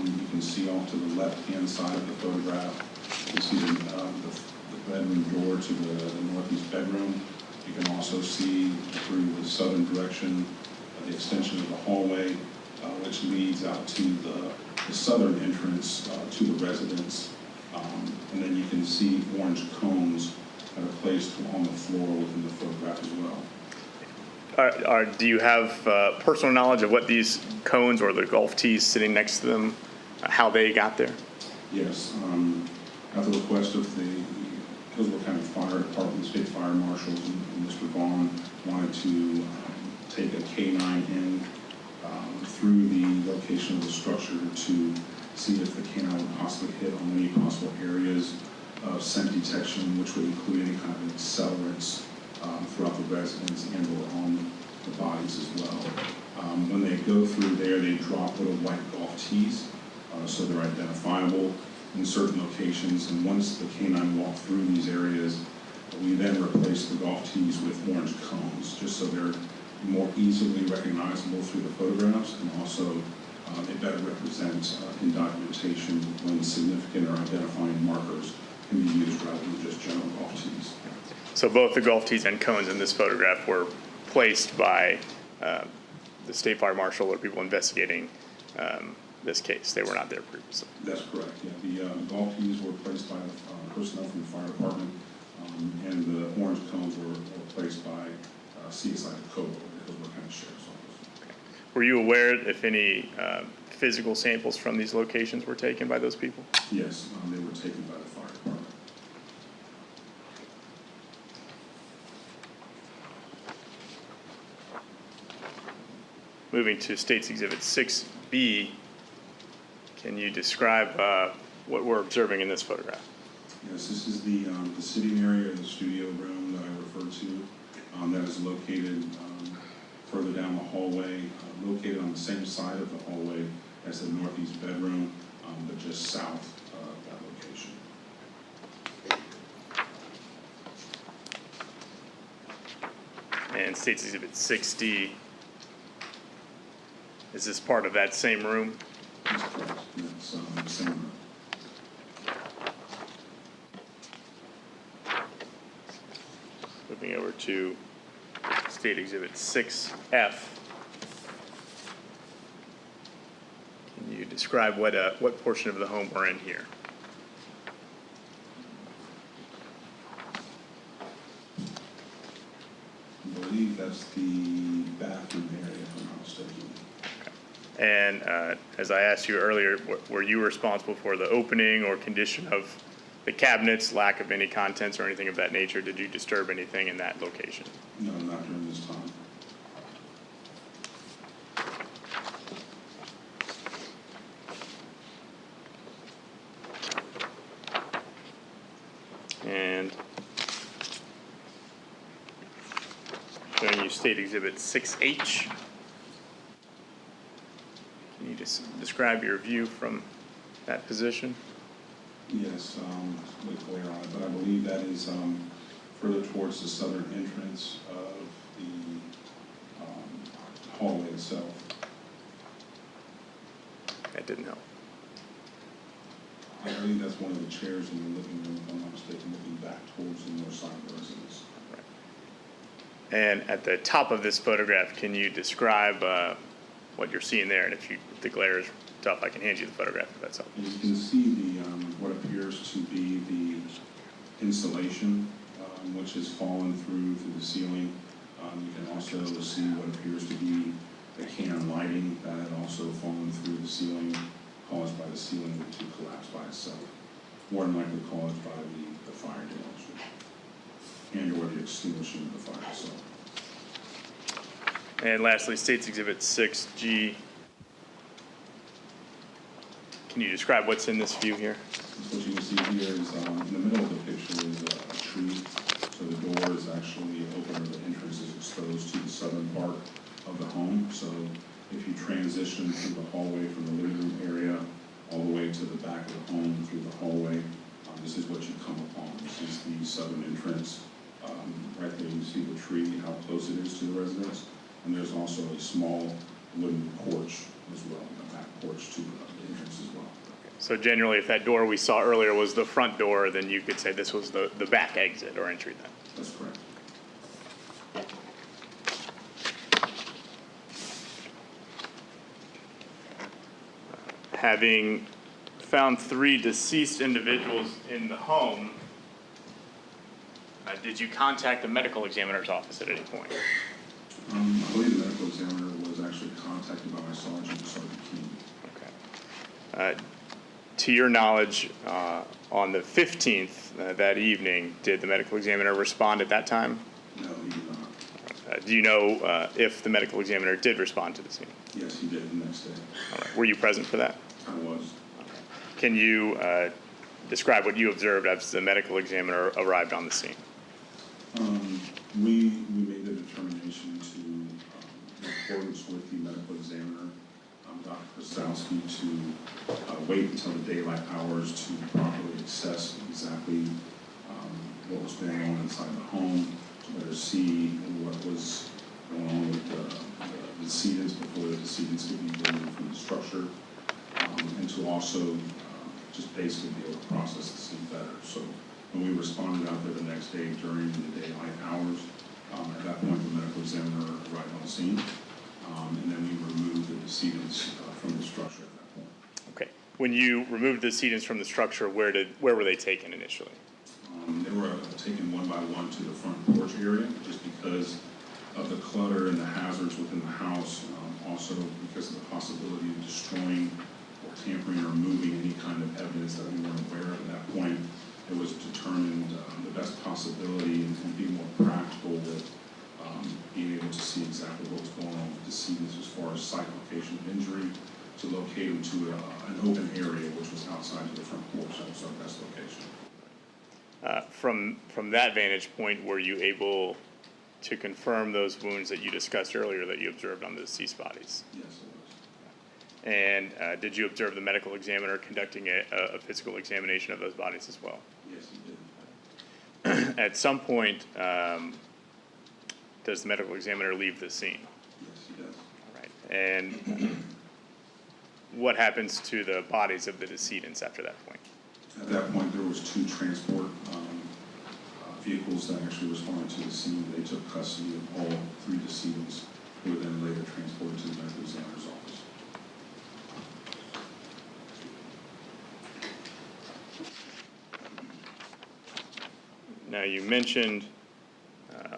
S8: You can see off to the left-hand side of the photograph. You can see the bedroom door to the northeast bedroom. You can also see through the southern direction the extension of the hallway, which leads out to the southern entrance to the residence. And then you can see orange cones that are placed on the floor within the photograph as well.
S5: Do you have personal knowledge of what these cones or the golf tees sitting next to them, how they got there?
S8: Yes. At the request of the Hillsborough County Fire Department, the State Fire Marshals, and Mr. Vaughn wanted to take a K-9 in through the location of the structure to see if the K-9 would possibly hit on any possible areas of scent detection, which would include any kind of accelerants throughout the residence and or on the bodies as well. When they go through there, they drop little white golf tees, so they're identifiable in certain locations. And once the K-9 walk through these areas, we then replace the golf tees with orange cones, just so they're more easily recognizable through the photographs, and also they better represent in documentation when significant or identifying markers can be used rather than just general golf tees.
S5: So both the golf tees and cones in this photograph were placed by the State Fire Marshal or people investigating this case. They were not there previously.
S8: That's correct. Yeah, the golf tees were placed by personnel from the fire department And the orange cones were placed by CSI Cobo, the Hillsborough County Sheriff's Office.
S5: Were you aware if any physical samples from these locations were taken by those people?
S8: Yes, they were taken by the fire department.
S5: Moving to State's Exhibit 6B, can you describe what we're observing in this photograph?
S8: Yes, this is the sitting area, the studio room that I referred to, that is located further down the hallway, located on the same side of the hallway as the northeast bedroom, but just south of that location.
S5: And State's Exhibit 6D, is this part of that same room?
S8: That's correct. That's the same room.
S5: Moving over to State Exhibit 6F. Can you describe what portion of the home we're in here?
S8: I believe that's the bathroom area, if I'm not mistaken.
S5: And as I asked you earlier, were you responsible for the opening or condition of the cabinets, lack of any contents or anything of that nature? Did you disturb anything in that location?
S8: No, not during this time.
S5: And showing you State Exhibit 6H. Can you just describe your view from that position?
S8: Yes, with glare on it, but I believe that is further towards the southern entrance of the hallway itself.
S5: That didn't help.
S8: I believe that's one of the chairs in the living room, if I'm not mistaken, looking back towards the north side of the residence.
S5: Right. And at the top of this photograph, can you describe what you're seeing there? And if the glare is tough, I can hand you the photograph if that's helpful.
S8: And you can see the what appears to be the insulation, which has fallen through the ceiling. You can also see what appears to be the can lighting that had also fallen through the ceiling, caused by the ceiling to collapse by itself, more than likely caused by the fire damage and or the extinguishing of the fire itself.
S5: And lastly, State's Exhibit 6G. Can you describe what's in this view here?
S8: What you can see here is in the middle of the picture is a tree. So the door is actually open, or the entrance is exposed to the southern part of the home. So if you transition through the hallway from the living room area all the way to the back of the home through the hallway, this is what you come upon. This is the southern entrance. Right there you see the tree, how close it is to the residence. And there's also a small wooden porch as well, a back porch to the entrance as well.
S5: So generally, if that door we saw earlier was the front door, then you could say this was the back exit or entry then?
S8: That's correct.
S5: Having found 3 deceased individuals in the home, did you contact the medical examiner's office at any point?
S8: I believe the medical examiner was actually contacted by my sergeant, Sergeant Keene.
S5: Okay. To your knowledge, on the 15th that evening, did the medical examiner respond at that time?
S8: No, he did not.
S5: Do you know if the medical examiner did respond to the scene?
S8: Yes, he did the next day.
S5: All right. Were you present for that?
S8: I was.
S5: Can you describe what you observed as the medical examiner arrived on the scene?
S8: We made the determination to, in accordance with the medical examiner, Dr. Krasowski, to wait until the daylight hours to properly assess exactly what was going on inside the home, to better see what was going on with the decedents before the decedents could be removed from the structure, and to also just basically be able to process the scene better. So when we responded out there the next day during the daylight hours, at that point the medical examiner arrived on scene, and then we removed the decedents from the structure at that point.
S5: Okay. When you removed the decedents from the structure, where were they taken initially?
S8: They were taken one by one to the front porch area, just because of the clutter and the hazards within the house, also because of the possibility of destroying or tampering or moving any kind of evidence that we weren't aware of at that point. It was determined the best possibility and being more practical with being able to see exactly what was going on with the decedents as far as site location of injury, to locate them to an open area which was outside of the front porch. That was our best location.
S5: From that vantage point, were you able to confirm those wounds that you discussed earlier that you observed on the deceased bodies?
S8: Yes, it was.
S5: And did you observe the medical examiner conducting a physical examination of those bodies as well?
S8: Yes, he did.
S5: At some point, does the medical examiner leave the scene?
S8: Yes, he does.
S5: All right. And what happens to the bodies of the decedents after that point?
S8: At that point, there was 2 transport vehicles that actually responded to the scene. They took custody of all 3 decedents, who were then later transported to the medical examiner's office.
S5: Now, you mentioned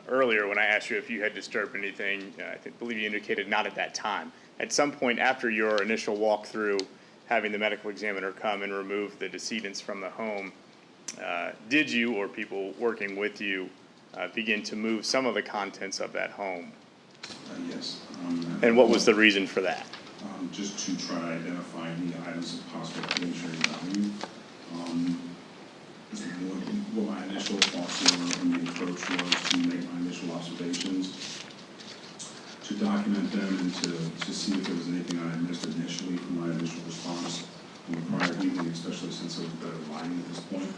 S5: earlier when I asked you if you had disturbed anything, I believe you indicated not at that time. At some point after your initial walkthrough, having the medical examiner come and remove the decedents from the home, did you or people working with you begin to move some of the contents of that home?
S8: Yes.
S5: And what was the reason for that?
S8: Just to try to identify any items of possible evidentiary value. What my initial thoughts were when the approach was to make my initial observations, to document them and to see if there was anything I had missed initially from my initial response from the prior evening, especially since there was better lighting at this point.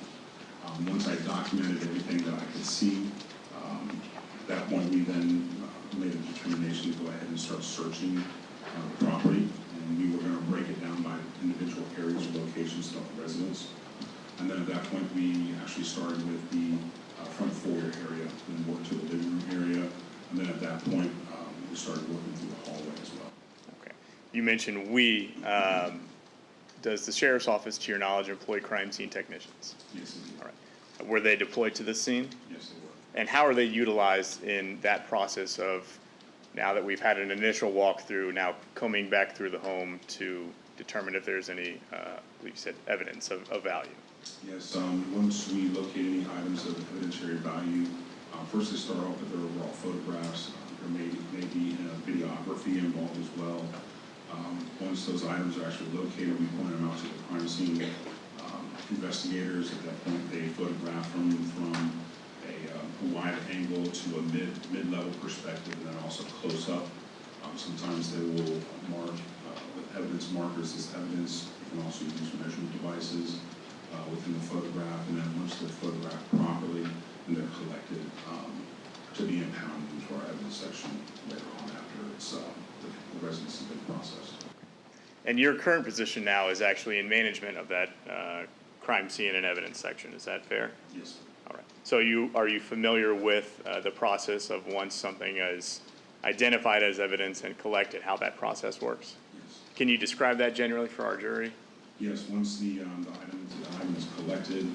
S8: Once I documented everything that I could see, at that point we then made a determination to go ahead and start searching the property, and we were going to break it down by individual areas or locations throughout the residence. And then at that point we actually started with the front foyer area, then worked to the living room area, and then at that point we started working through the hallway as well.
S5: Okay. You mentioned we. Does the sheriff's office, to your knowledge, employ crime scene technicians?
S8: Yes, indeed.
S5: All right. Were they deployed to the scene?
S8: Yes, they were.
S5: And how are they utilized in that process of, now that we've had an initial walkthrough, now combing back through the home to determine if there's any, I believe you said, evidence of value?
S8: Yes, once we locate any items of evidentiary value, first they start off with their overall photographs. There may be videography involved as well. Once those items are actually located, we point them out to the crime scene investigators. At that point, they photograph them from a wide angle to a mid-level perspective, and then also close up. Sometimes they will mark with evidence markers as evidence. You can also use measurement devices within the photograph, and then once they're photographed properly, and they're collected to be impounded into our evidence section later on after the residence has been processed.
S5: And your current position now is actually in management of that crime scene and evidence section. Is that fair?
S8: Yes.
S5: All right. So are you familiar with the process of once something is identified as evidence and collected, how that process works?
S8: Yes.
S5: Can you describe that generally for our jury?
S8: Yes. Once the item is collected,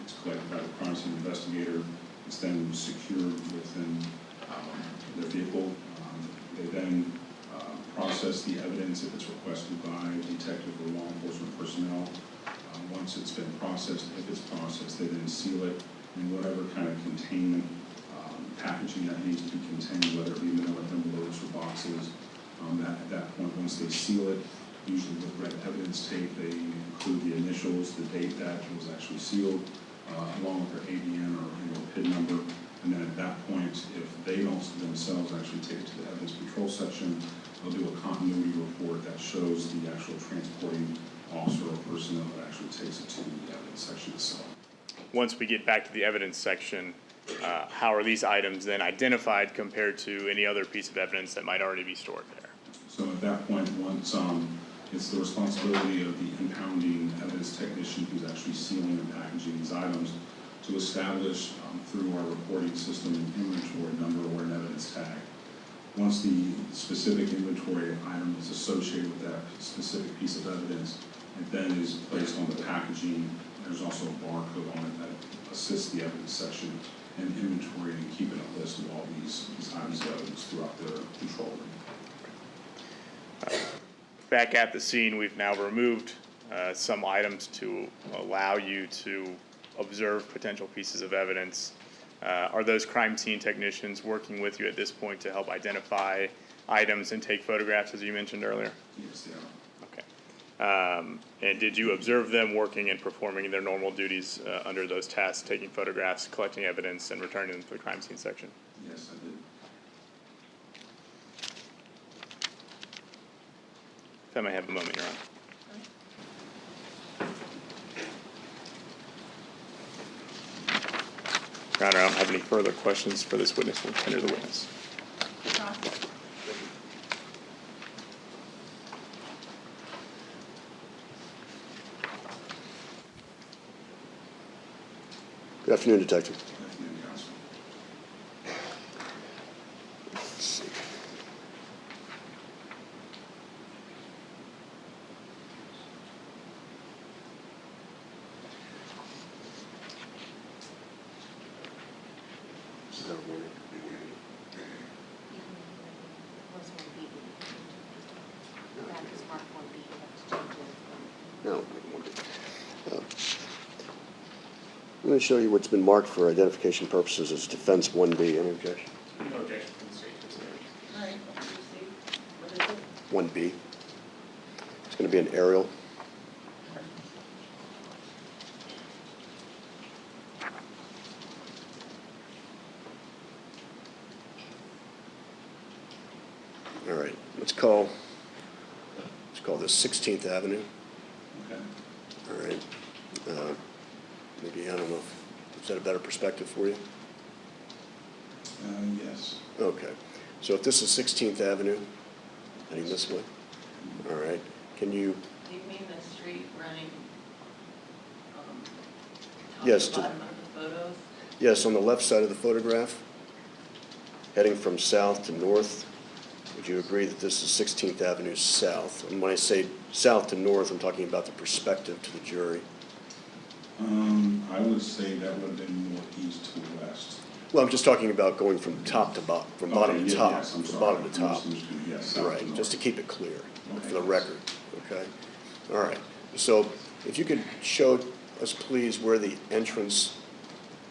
S8: it's collected by the crime scene investigator. It's then secured within their vehicle. They then process the evidence if it's requested by detective or law enforcement personnel. Once it's been processed, if it's processed, they then seal it in whatever kind of containment packaging that needs to be contained, whether it be manila envelopes or boxes. At that point, once they seal it, usually with red evidence tape, they include the initials, the date that it was actually sealed, along with their ABN or PIN number. And then at that point, if they don't themselves actually take it to the evidence control section, they'll do a continuity report that shows the actual transporting officer or personnel that actually takes it to the evidence section itself.
S5: Once we get back to the evidence section, how are these items then identified compared to any other piece of evidence that might already be stored there?
S8: So at that point, once it's the responsibility of the impounding evidence technician who's actually sealing and packaging these items to establish through our reporting system an inventory number or an evidence tag. Once the specific inventory item is associated with that specific piece of evidence, it then is placed on the packaging. There's also a barcode on it that assists the evidence section and inventorying and keeping a list of all these items of evidence throughout their control room.
S5: Back at the scene, we've now removed some items to allow you to observe potential pieces of evidence. Are those crime scene technicians working with you at this point to help identify items and take photographs, as you mentioned earlier?
S8: Yes, they are.
S5: Okay. And did you observe them working and performing their normal duties under those tasks, taking photographs, collecting evidence, and returning them to the crime scene section?
S8: Yes, I did.
S5: If I may have a moment, Your Honor. Your Honor, I don't have any further questions for this witness. We'll tender the witness.
S6: Good afternoon, Detective.
S8: Good afternoon, Counsel.
S6: Let's see. No. I'm going to show you what's been marked for identification purposes as defense 1B. Any objection?
S2: No objection from the state.
S1: All right, what do you see? What is it?
S6: 1B. It's going to be an aerial. All right, let's call this 16th Avenue.
S8: Okay.
S6: All right. Maybe, I don't know, is that a better perspective for you?
S8: Yes.
S6: Okay. So if this is 16th Avenue, heading this way, all right, can you,
S1: Do you mean the street running, top
S6: Yes,
S1: to
S6: to-
S1: bottom of the photos?
S6: yes, on the left side of the photograph, heading from south to north, would you agree that this is 16th Avenue south? And when I say south to north, I'm talking about the perspective to the jury.
S8: I would say that would have been more east to west.
S6: Well, I'm just talking about going from top to bottom, from bottom to top,
S8: Yes, I'm
S6: from
S8: sorry.
S6: bottom to top.
S8: Yes, south to
S6: Right,
S8: north.
S6: just to keep it clear,
S8: Okay.
S6: for the record, okay? All right, so if you could show us, please, where the entrance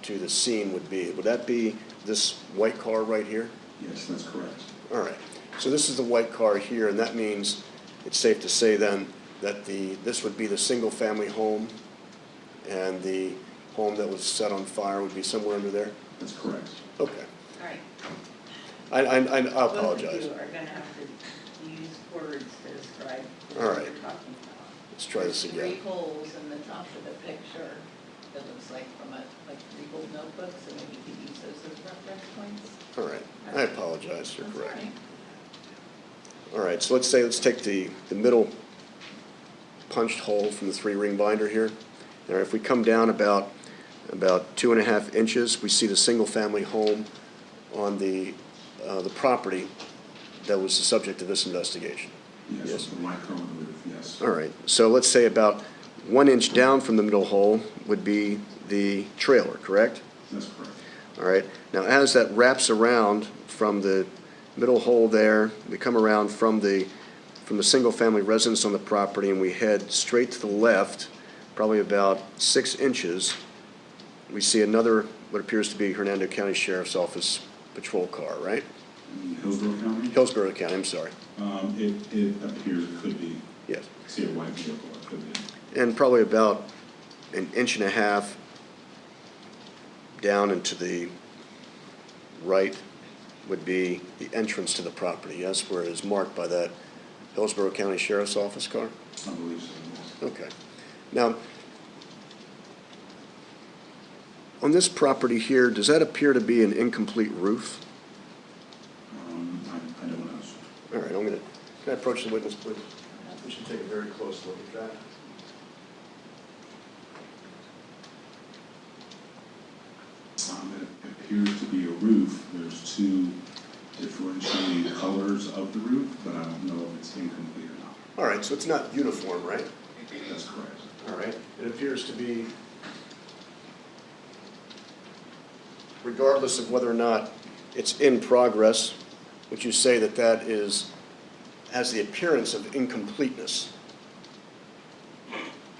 S6: to the scene would be. Would that be this white car right here?
S8: Yes, that's correct.
S6: All right, so this is the white car here, and that means it's safe to say then that this would be the single-family home, and the home that was set on fire would be somewhere under there?
S8: That's correct.
S6: Okay,
S1: All right.
S6: I
S1: Both
S6: apologize.
S1: of you are gonna have to use words to describe
S6: All
S1: what
S6: right.
S1: you're talking about.
S6: Let's try this
S1: There's
S6: again.
S1: 3 holes in the top of the picture that looks like from like 3 old notebooks, so maybe you could use those as reference points.
S6: All right, I apologize, you're
S1: That's
S6: correct.
S1: all right.
S6: All right, so let's take the middle punched hole from the 3-ring binder here. All right, if we come down about 2.5 inches, we see the single-family home on the property that was the subject of this investigation.
S8: Yes,
S6: Yes.
S8: the white car on the roof, yes.
S6: All right, so let's say about 1 inch down from the middle hole would be the trailer, correct?
S8: That's correct.
S6: All right, now as that wraps around from the middle hole there, we come around from the single-family residence on the property, and we head straight to the left, probably about 6 inches, we see another, what appears to be Hernando County Sheriff's Office patrol car, right?
S8: In Hillsborough County?
S6: Hillsborough County, I'm sorry.
S8: It appears it could be.
S6: Yes.
S8: See a white vehicle, it could be.
S6: And probably about 1.5 inches down and to the right would be the entrance to the property, yes, where it is marked by that Hillsborough County Sheriff's Office car?
S8: I believe so, yes.
S6: Okay. Now, on this property here, does that appear to be an incomplete roof?
S8: I don't know.
S6: All right, can I approach the witness, please? We should take a very close look at that.
S8: It appears to be a roof. There's 2 differentiating colors of the roof, but I don't know if it's incomplete or not.
S6: All right, so it's not uniform, right?
S8: That's correct.
S6: All right. It appears to be regardless of whether or not it's in progress, would you say that that has the appearance of incompleteness?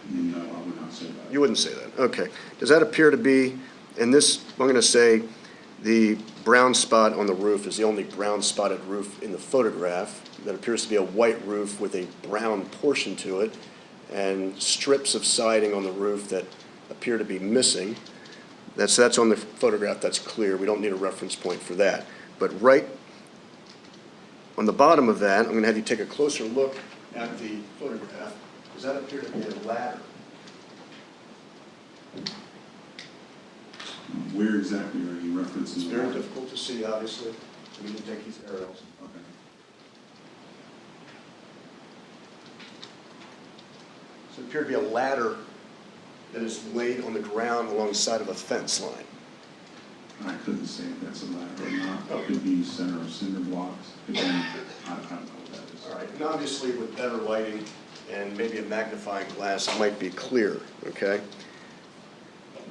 S8: No, I would not say that.
S6: You wouldn't say that, okay. Does that appear to be, in this, I'm gonna say, the brown spot on the roof is the only brown spotted roof in the photograph. That appears to be a white roof with a brown portion to it and strips of siding on the roof that appear to be missing. That's on the photograph, that's clear. We don't need a reference point for that. But right on the bottom of that, I'm gonna have you take a closer look at the photograph. Does that appear to be a ladder?
S8: Where exactly are you referencing?
S6: It's very difficult to see, obviously. We can take these aerials.
S8: Okay.
S6: So it appeared to be a ladder that is laid on the ground alongside of a fence line.
S8: I couldn't say if that's a ladder or not. It could be center of cinder blocks. Could be, I don't know what that is.
S6: All right, and obviously with better lighting and maybe a magnifying glass, it might be clear, okay?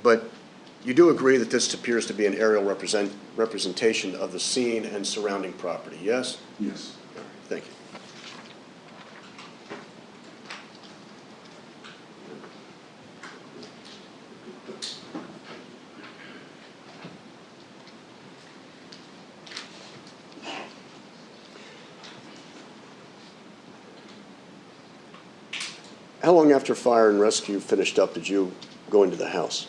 S6: But you do agree that this appears to be an aerial representation of the scene and surrounding property, yes?
S8: Yes.
S6: All right, thank you. How long after fire and rescue finished up did you go into the house?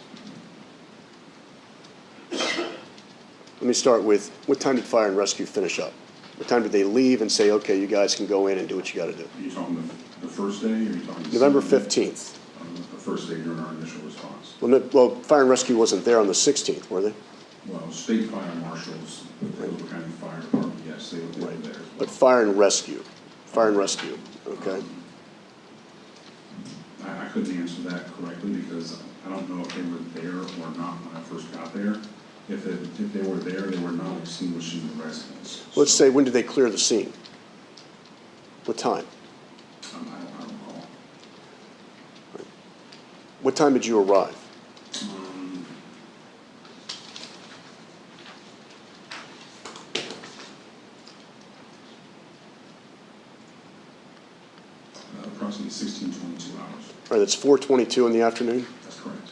S6: Let me start with, what time did fire and rescue finish up? What time did they leave and say, okay, you guys can go in and do what you got to do?
S8: Are you talking the first day, or are you talking the
S6: November
S8: second day?
S6: 15th.
S8: The first day during our initial response.
S6: Well, fire and rescue wasn't there on the 16th, were they?
S8: Well, state fire marshals, the Hillsborough County Fire Department, yes, they were there.
S6: But fire and rescue, okay?
S8: I couldn't answer that correctly because I don't know if they were there or not when I first got there. If they were there, they were not extinguishing the residence.
S6: Let's say, when did they clear the scene? What time?
S8: I don't recall.
S6: What time did you arrive?
S8: Approximately 16-22 hours.
S6: All right, that's 4:22 in the afternoon?
S8: That's correct.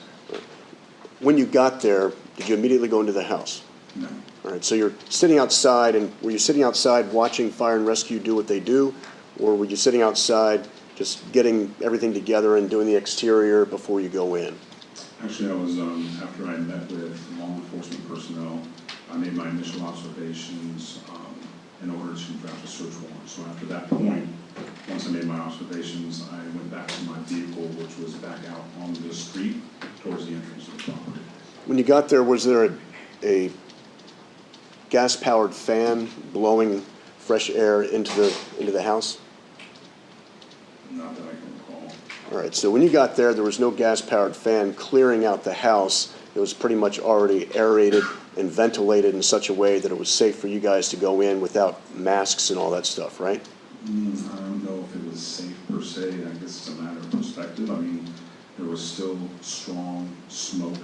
S6: When you got there, did you immediately go into the house?
S8: No.
S6: All right, so you're sitting outside, and were you sitting outside watching fire and rescue do what they do? Or were you sitting outside just getting everything together and doing the exterior before you go in?
S8: Actually, I was, after I met with law enforcement personnel, I made my initial observations in order to draft a search warrant. So after that point, once I made my observations, I went back to my vehicle, which was back out on the street towards the entrance of the property.
S6: When you got there, was there a gas-powered fan blowing fresh air into the house?
S8: Not that I can recall.
S6: All right, so when you got there was no gas-powered fan clearing out the house. It was pretty much already aerated and ventilated in such a way that it was safe for you guys to go in without masks and all that stuff, right?
S8: I don't know if it was safe per se. I guess it's a matter of perspective. I mean, there was still strong smoke.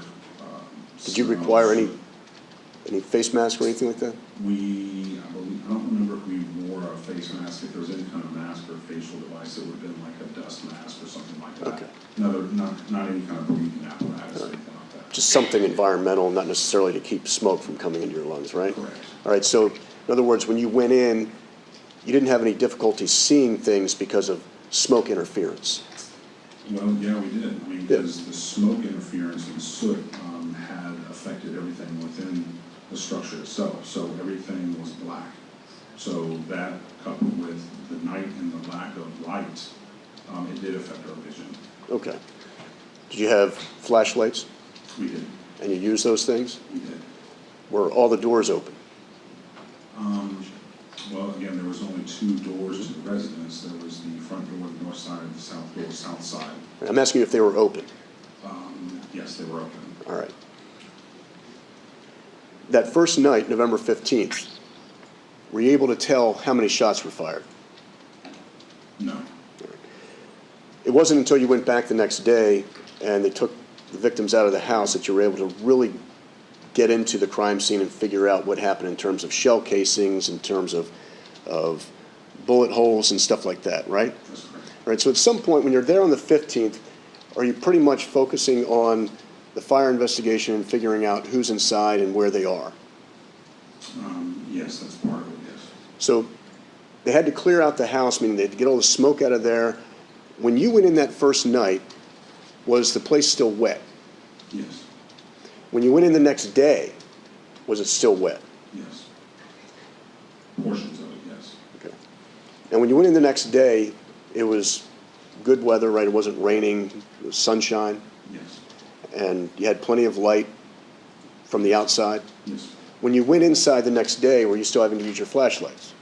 S6: Did you require any face mask or anything like that?
S8: I don't remember if we wore a face mask. If there was any kind of mask or facial device, it would have been like a dust mask or something like that.
S6: Okay.
S8: No, not any kind of breathing apparatus or anything like that.
S6: Just something environmental, not necessarily to keep smoke from coming into your lungs, right?
S8: Correct.
S6: All right, so in other words, when you went in, you didn't have any difficulty seeing things because of smoke interference.
S8: Well, yeah, we did. I mean, because the smoke interference and soot had affected everything within the structure itself. So everything was black. So that, coupled with the night and the lack of light, it did affect our vision.
S6: Okay. Did you have flashlights?
S8: We did.
S6: And you used those things?
S8: We did.
S6: Were all the doors open?
S8: Well, again, there was only two doors to the residence. There was the front door, the north side, and the south door, south side.
S6: I'm asking you if they were open.
S8: Yes, they were open.
S6: All right. That first night, November 15th, were you able to tell how many shots were fired?
S8: No.
S6: It wasn't until you went back the next day and they took the victims out of the house that you were able to really get into the crime scene and figure out what happened in terms of shell casings, in terms of bullet holes and stuff like that, right?
S8: That's correct.
S6: Right, so at some point when you're there on the 15th, are you pretty much focusing on the fire investigation and figuring out who's inside and where they are?
S8: Yes, that's part of it, yes.
S6: So they had to clear out the house, meaning they had to get all the smoke out of there. When you went in that first night, was the place still wet?
S8: Yes,
S6: When you went in the next day, was it still wet?
S8: yes. Portions of it, yes.
S6: Okay. And when you went in the next day, it was good weather, right? It wasn't raining, it was sunshine,
S8: Yes,
S6: and you had plenty of light from the outside.
S8: yes.
S6: When you went inside the next day, were you still having to use your flashlights?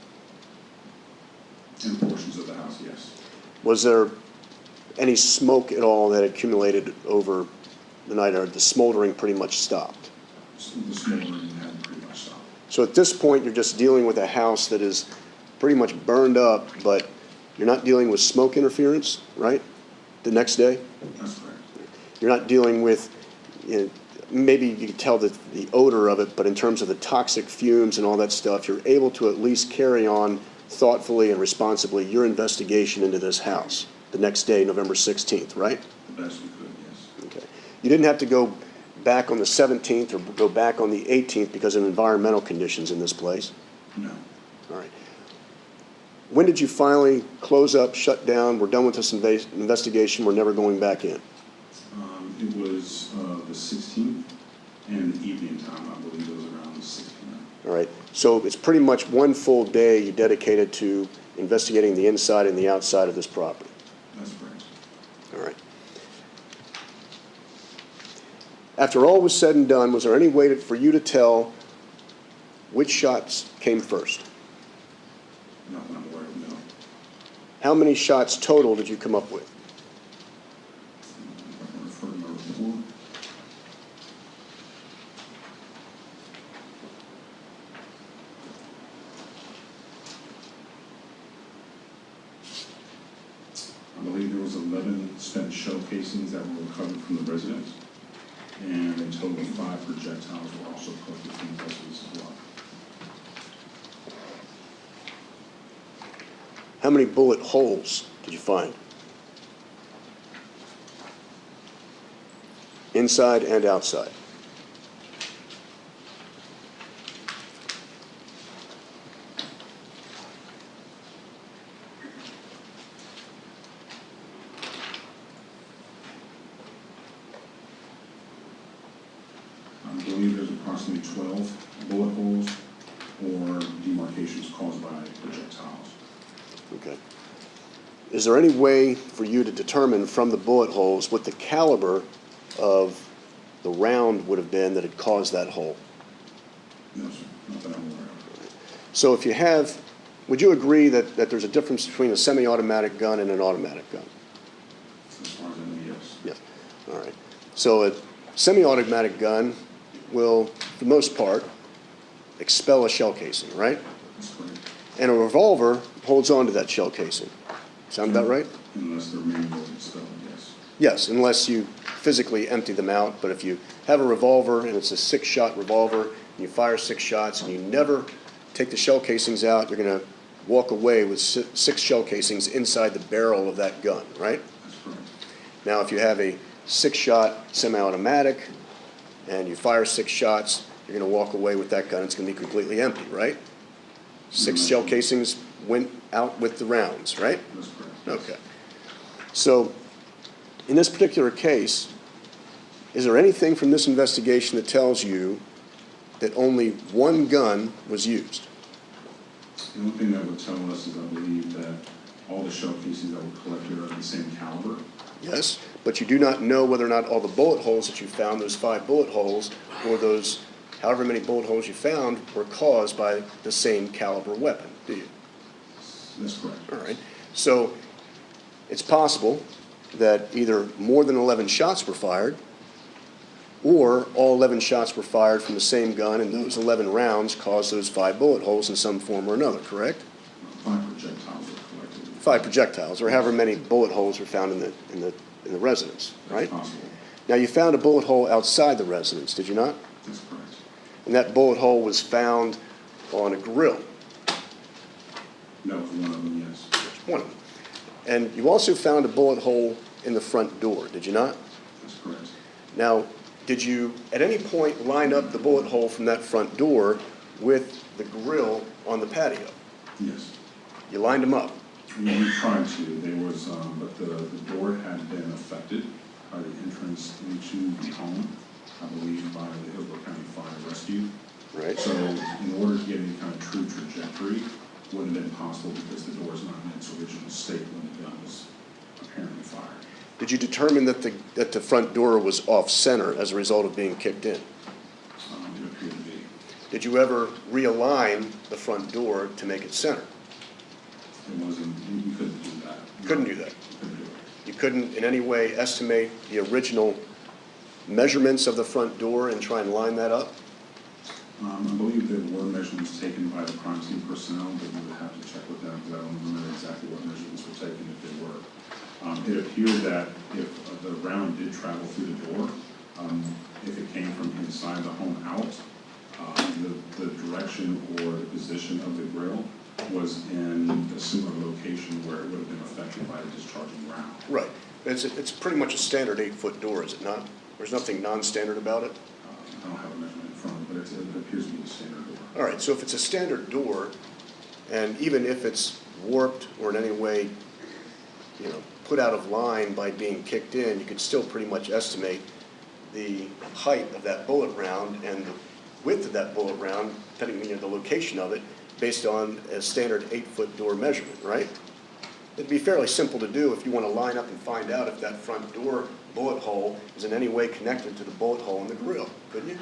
S8: In portions of the house, yes.
S6: Was there any smoke at all that accumulated over the night, or the smoldering pretty much stopped?
S8: The smoldering had pretty much stopped.
S6: So at this point, you're just dealing with a house that is pretty much burned up, but you're not dealing with smoke interference, right? The next day?
S8: That's correct.
S6: You're not dealing with, maybe you can tell the odor of it, but in terms of the toxic fumes and all that stuff, you're able to at least carry on thoughtfully and responsibly your investigation into this house the next day, November 16th, right?
S8: The best we could, yes.
S6: Okay. You didn't have to go back on the 17th or go back on the 18th because of environmental conditions in this place?
S8: No.
S6: All right. When did you finally close up, shut down, we're done with this investigation, we're never going back in?
S8: It was the 16th, and the evening time, I believe it was around the 16th.
S6: All right, so it's pretty much one full day you dedicated to investigating the inside and the outside of this property.
S8: That's correct.
S6: All right. After all was said and done, was there any way for you to tell which shots came first?
S8: Not that I'm aware of, no.
S6: How many shots total did you come up with?
S8: If I can refer to my report. I believe there was 11 spent shell casings that were recovered from the residence, and a total of 5 projectiles were also collected from the residence as well.
S6: How many bullet holes did you find? Inside and outside.
S8: I believe there's approximately 12 bullet holes or demarcations caused by projectiles.
S6: Okay. Is there any way for you to determine from the bullet holes what the caliber of the round would have been that had caused that hole?
S8: No, sir, not that I'm aware of.
S6: So if you have, would you agree that there's a difference between a semi-automatic gun and an automatic gun?
S8: As far as I know, yes.
S6: Yes. All right. So a semi-automatic gun will, for the most part, expel a shell casing, right?
S8: That's correct.
S6: And a revolver holds on to that shell casing. Sound about right?
S8: Unless they're manually expelled, yes.
S6: Yes, unless you physically empty them out. But if you have a revolver and it's a 6-shot revolver, and you fire 6 shots and you never take the shell casings out, you're going to walk away with 6 shell casings inside the barrel of that gun, right?
S8: That's correct.
S6: Now, if you have a 6-shot semi-automatic and you fire 6 shots, you're going to walk away with that gun. It's going to be completely empty, right? 6 shell casings went out with the rounds, right?
S8: That's correct.
S6: Okay. So, in this particular case, is there anything from this investigation that tells you that only one gun was used?
S8: The only thing that would tell us is I believe that all the shell casings that were collected are of the same caliber.
S6: Yes, but you do not know whether or not all the bullet holes that you found, those 5 bullet holes, or those however many bullet holes you found, were caused by the same caliber weapon, do you?
S8: That's correct.
S6: All right. So it's possible that either more than 11 shots were fired, or all 11 shots were fired from the same gun, and those 11 rounds caused those 5 bullet holes in some form or another, correct?
S8: 5 projectiles were collected.
S6: 5 projectiles, or however many bullet holes were found in the residence, right?
S8: That's possible.
S6: Now, you found a bullet hole outside the residence, did you not?
S8: That's correct.
S6: and that bullet hole was found on a grill.
S8: That was one of them, yes.
S6: One of them. And you also found a bullet hole in the front door, did you not?
S8: That's correct.
S6: Now, did you at any point line up the bullet hole from that front door with the grill on the patio?
S8: Yes.
S6: You lined them up?
S8: We tried to. There was, but the door had been affected by the entrance into the home, I believe by the Hillsborough County Fire Rescue.
S6: Right.
S8: So in order to get any kind of true trajectory, wouldn't have been possible because the door is not in its original state when the gun was apparently fired.
S6: Did you determine that the front door was off-center as a result of being kicked in?
S8: It appeared to be.
S6: Did you ever realign the front door to make it center?
S8: It wasn't, you couldn't do that.
S6: Couldn't do that.
S8: Couldn't do it.
S6: You couldn't in any way estimate the original measurements of the front door and try and line that up?
S8: I believe there were measurements taken by the crime scene personnel, but we would have to check with them because I don't remember exactly what measurements were taken if they were. It appeared that if the round did travel through the door, if it came from inside the home out, the direction or the position of the grill was in a similar location where it would have been affected by the discharging round.
S6: Right. It's pretty much a standard 8-foot door, is it not? There's nothing non-standard about it?
S8: I don't have a measurement in front of me, but it appears to be the standard door.
S6: All right, so if it's a standard door, and even if it's warped or in any way, put out of line by being kicked in, you could still pretty much estimate the height of that bullet round and the width of that bullet round, depending on the location of it, based on a standard 8-foot door measurement, right? It'd be fairly simple to do if you want to line up and find out if that front door bullet hole is in any way connected to the bullet hole in the grill, couldn't you?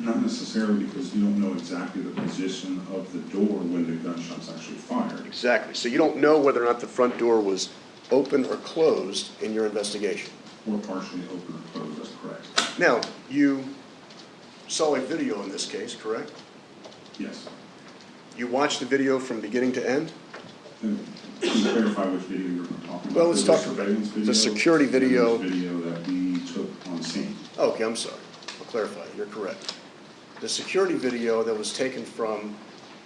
S8: Not necessarily, because you don't know exactly the position of the door when the gunshot's actually fired.
S6: Exactly. So you don't know whether or not the front door was open or closed in your investigation.
S8: Or partially open or closed, that's correct.
S6: Now, you saw a video in this case, correct?
S8: Yes.
S6: You watched the video from beginning to end?
S8: And can you clarify which video you're talking about?
S6: Well, let's talk
S8: about
S6: the security video.
S8: The video that we took on scene.
S6: Okay, I'm sorry. I'll clarify. You're correct. The security video that was taken from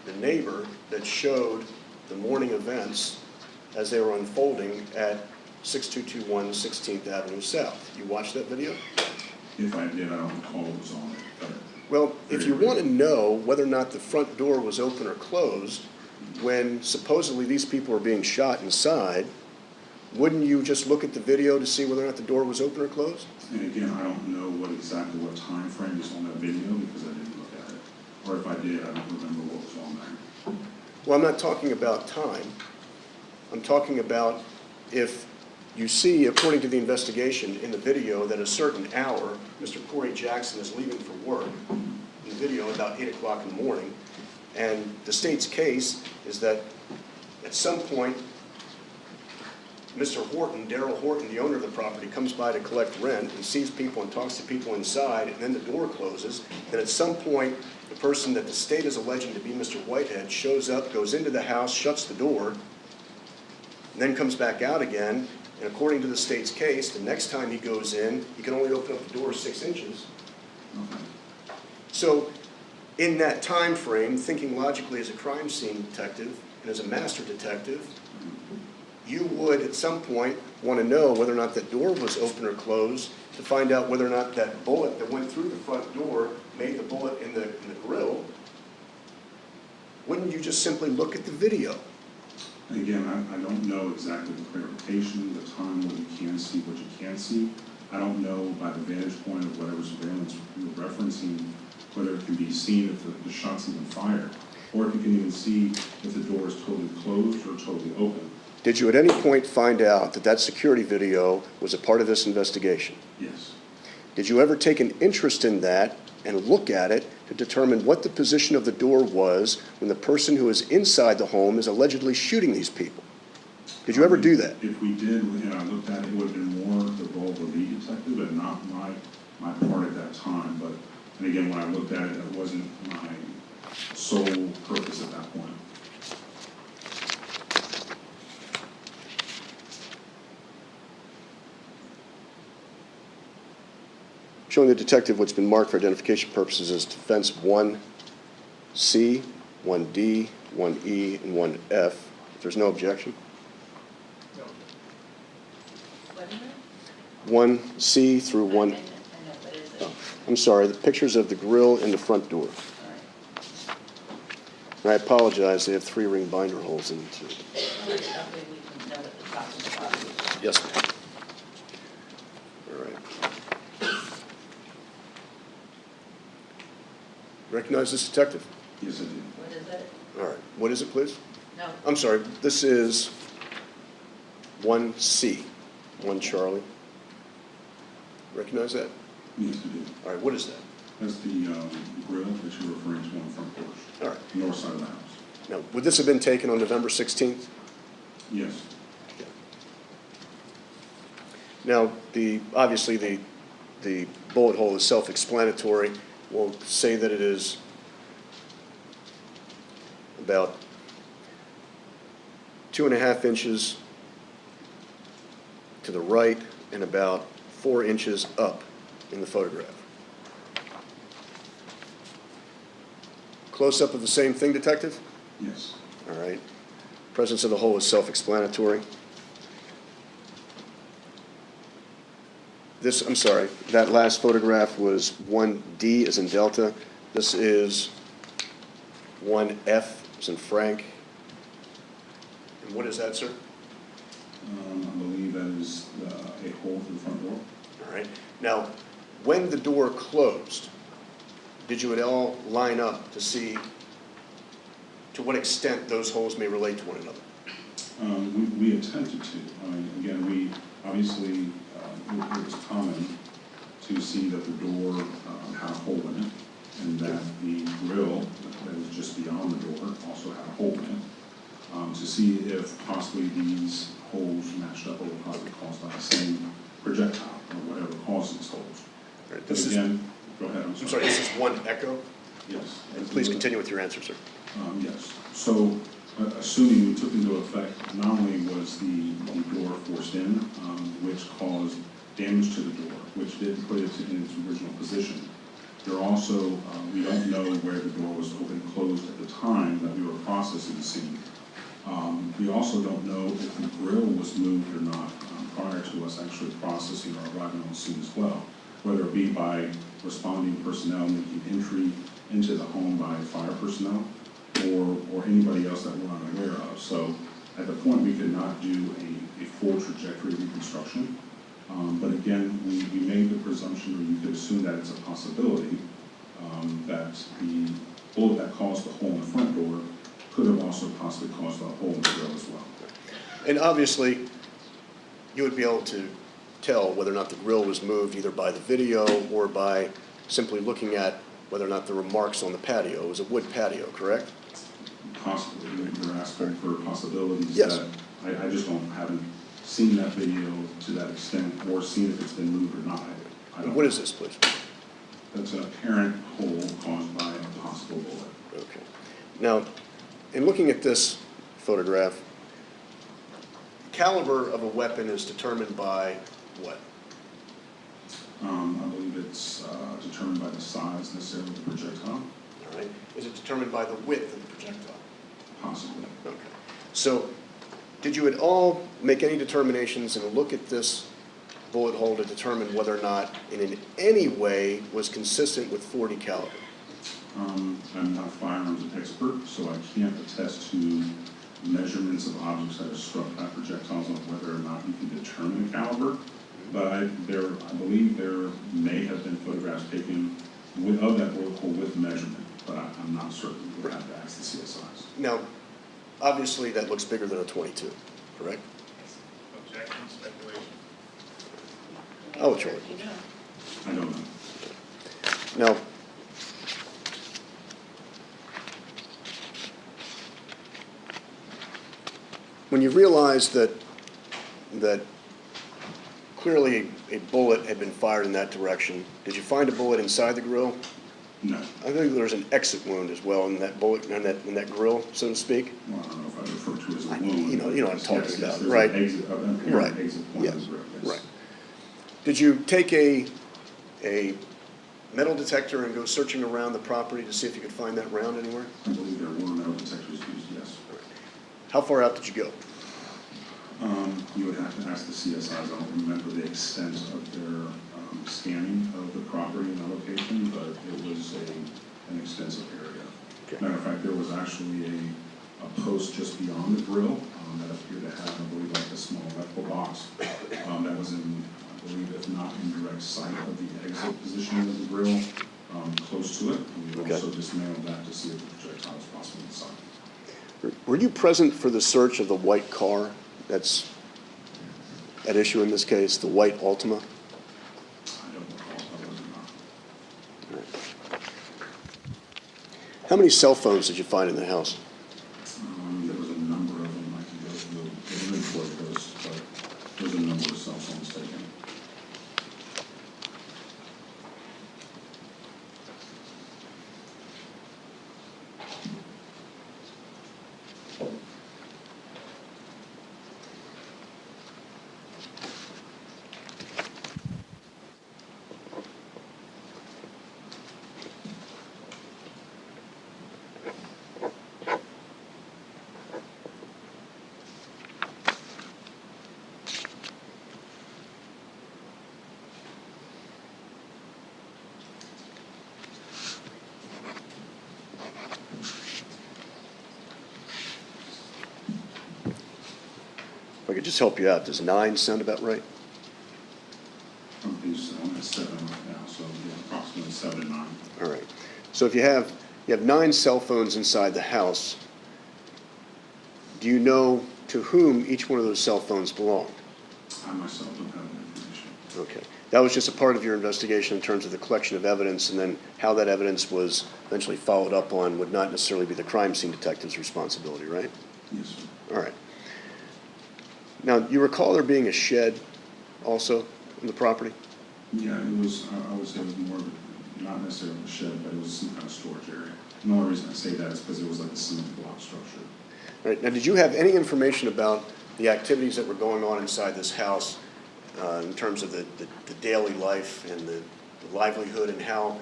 S6: the neighbor that showed the morning events as they were unfolding at 6221 16th Avenue South. You watched that video?
S8: If I did, I don't recall what was on it. But
S6: Well, if you want to know whether or not the front door was open or closed, when supposedly these people are being shot inside, wouldn't you just look at the video to see whether or not the door was open or closed?
S8: And again, I don't know what time frame is on that video because I didn't look at it. Or if I did, I don't remember what was on there.
S6: Well, I'm not talking about time. I'm talking about if you see, according to the investigation in the video, that a certain hour, Mr. Corey Jackson is leaving for work, in the video about 8 o'clock in the morning, and the state's case is that at some point, Mr. Horton, Darrell Horton, the owner of the property, comes by to collect rent and sees people and talks to people inside, and then the door closes. Then at some point, the person that the state is alleging to be Mr. Whitehead shows up, goes into the house, shuts the door, and then comes back out again. And according to the state's case, the next time he goes in, he can only open up the door 6 inches.
S8: Okay.
S6: So in that time frame, thinking logically as a crime scene detective and as a master detective, you would at some point want to know whether or not that door was open or closed to find out whether or not that bullet that went through the front door made the bullet in the grill. Wouldn't you just simply look at the video?
S8: Again, I don't know exactly the clarification, the time when you can see what you can't see. I don't know by the vantage point of whatever surveillance you're referencing, whether it can be seen if the shot's even fired, or if you can even see if the door is totally closed or totally open.
S6: Did you at any point find out that that security video was a part of this investigation?
S8: Yes.
S6: Did you ever take an interest in that and look at it to determine what the position of the door was when the person who is inside the home is allegedly shooting these people? Did you ever do that?
S8: If we did, and I looked at it, it would have been more the role of the lead detective, but not my part at that time. But, and again, when I looked at it, that wasn't my sole purpose at that point.
S6: showing the detective what's been marked for identification purposes as defense 1C, 1D, 1E, and 1F. If there's no objection.
S1: What is it?
S6: 1C through 1,
S1: I know, but is it?
S6: oh, I'm sorry, the pictures of the grill and the front door.
S1: All right.
S6: And I apologize, they have 3 ring binder holes in it too.
S1: That way we can know what the top and the bottom is.
S6: Yes, ma'am. All right. Recognize this detective?
S8: Yes, I did.
S1: What is it?
S6: All right. What is it, please?
S1: No.
S6: I'm sorry, this is 1C, 1 Charlie. Recognize that?
S8: Yes, I did.
S6: All right, what is that?
S8: That's the grill that you're referring to on the front porch,
S6: All right.
S8: north side of the house.
S6: Now, would this have been taken on November 16th?
S8: Yes.
S6: Now, obviously, the bullet hole is self-explanatory. We'll say that it is about 2.5 inches to the right and about 4 inches up in the photograph. Close-up of the same thing, detective?
S8: Yes.
S6: All right. Presence of the hole is self-explanatory. This, I'm sorry, that last photograph was 1D as in Delta. This is 1F as in Frank. And what is that, sir?
S8: I believe that is a hole through the front door.
S6: All right. Now, when the door closed, did you at all line up to see to what extent those holes may relate to one another?
S8: We attempted to. Again, we obviously, it was common to see that the door had a hole in it, and that the grill that was just beyond the door also had a hole in it, to see if possibly these holes matched up or were possibly caused by the same projectile or whatever caused these holes.
S6: All right,
S8: But again, go ahead, I'm sorry.
S6: this is 1 Echo.
S8: Yes.
S6: And please continue with your answer, sir.
S8: Yes. So, assuming we took into effect, not only was the door forced in, which caused damage to the door, which didn't put it in its original position, there also, we don't know where the door was open and closed at the time that we were processing the scene. We also don't know if the grill was moved or not prior to us actually processing or arriving on the scene as well, whether it be by responding personnel making entry into the home by fire personnel or anybody else that we're unaware of. So at the point we could not do a full trajectory reconstruction. But again, we made the presumption, or you could assume that it's a possibility that the bullet that caused the hole in the front door could have also possibly caused a hole in the grill as well.
S6: And obviously, you would be able to tell whether or not the grill was moved either by the video or by simply looking at whether or not there were marks on the patio. It was a wood patio, correct?
S8: Possibly, you're asking for possibilities.
S6: Yes.
S8: That I just haven't seen that video to that extent or seen if it's been moved or not. I don't
S6: What
S8: know.
S6: is this, please?
S8: That's an apparent hole caused by a possible bullet.
S6: Okay. Now, in looking at this photograph, caliber of a weapon is determined by what?
S8: I believe it's determined by the size necessarily of the projectile,
S6: All right. Is it determined by the width of the projectile?
S8: possibly.
S6: Okay. So, did you at all make any determinations and look at this bullet hole to determine whether or not it in any way was consistent with .40 caliber?
S8: I'm not a firearms expert, so I can't attest to measurements of objects that are struck by projectiles on whether or not you can determine the caliber. But I believe there may have been photographs taken of that bullet hole with measurement, but I'm not certain. We'll have to ask the CSIs.
S6: Now, obviously that looks bigger than a .22, correct?
S2: Objection, speculation.
S6: Oh, Charlie.
S1: You know.
S8: I don't know.
S6: Now, when you realize that clearly a bullet had been fired in that direction, did you find a bullet inside the grill?
S8: No.
S6: I think there's an exit wound as well in that bullet, in that grill, so to speak.
S8: Well, I don't know if I refer to it as a wound.
S6: You know what I'm talking
S8: Yes,
S6: about,
S8: there's
S6: right?
S8: An exit, an apparent
S6: Right.
S8: exit point
S6: Yes.
S8: of the grill, yes.
S6: Right. Did you take a a metal detector and go searching around the property to see if you could find that round anywhere?
S8: I believe there were metal detectors used, yes.
S6: How far out did you go?
S8: You would have to ask the CSIs. I don't remember the extent of their scanning of the property and the location, but it was an extensive area.
S6: Okay.
S8: Matter of fact, there was actually a post just beyond the grill that appeared to have, I believe, like a small electrical box that was in, I believe, if not in direct sight of the exit position of the grill, close to it. And we also dismantled that to see if the projectile was possibly inside.
S6: Were you present for the search of the white car that's at issue in this case, the white Altima?
S8: I don't recall if I was or not.
S6: How many cell phones did you find in the house?
S8: There was a number of them. I can go through the inventory of those, but there was a number of cell phones taken.
S6: If I could just help you out, does 9 sound about right?
S8: I believe so. I'm at 7 right now, so yeah, approximately 7 and 9.
S6: All right. So if you have 9 cell phones inside the house, do you know to whom each one of those cell phones belonged?
S8: I myself don't have that information.
S6: Okay. That was just a part of your investigation in terms of the collection of evidence, and then how that evidence was eventually followed up on would not necessarily be the crime scene detective's responsibility, right?
S8: Yes, sir.
S6: All right. Now, you recall there being a shed also on the property?
S8: Yeah, it was, I would say it was more of a, not necessarily a shed, but it was some kind of storage area. And the only reason I say that is because it was like a cement block structure.
S6: All right. Now, did you have any information about the activities that were going on inside this house in terms of the daily life and the livelihood and how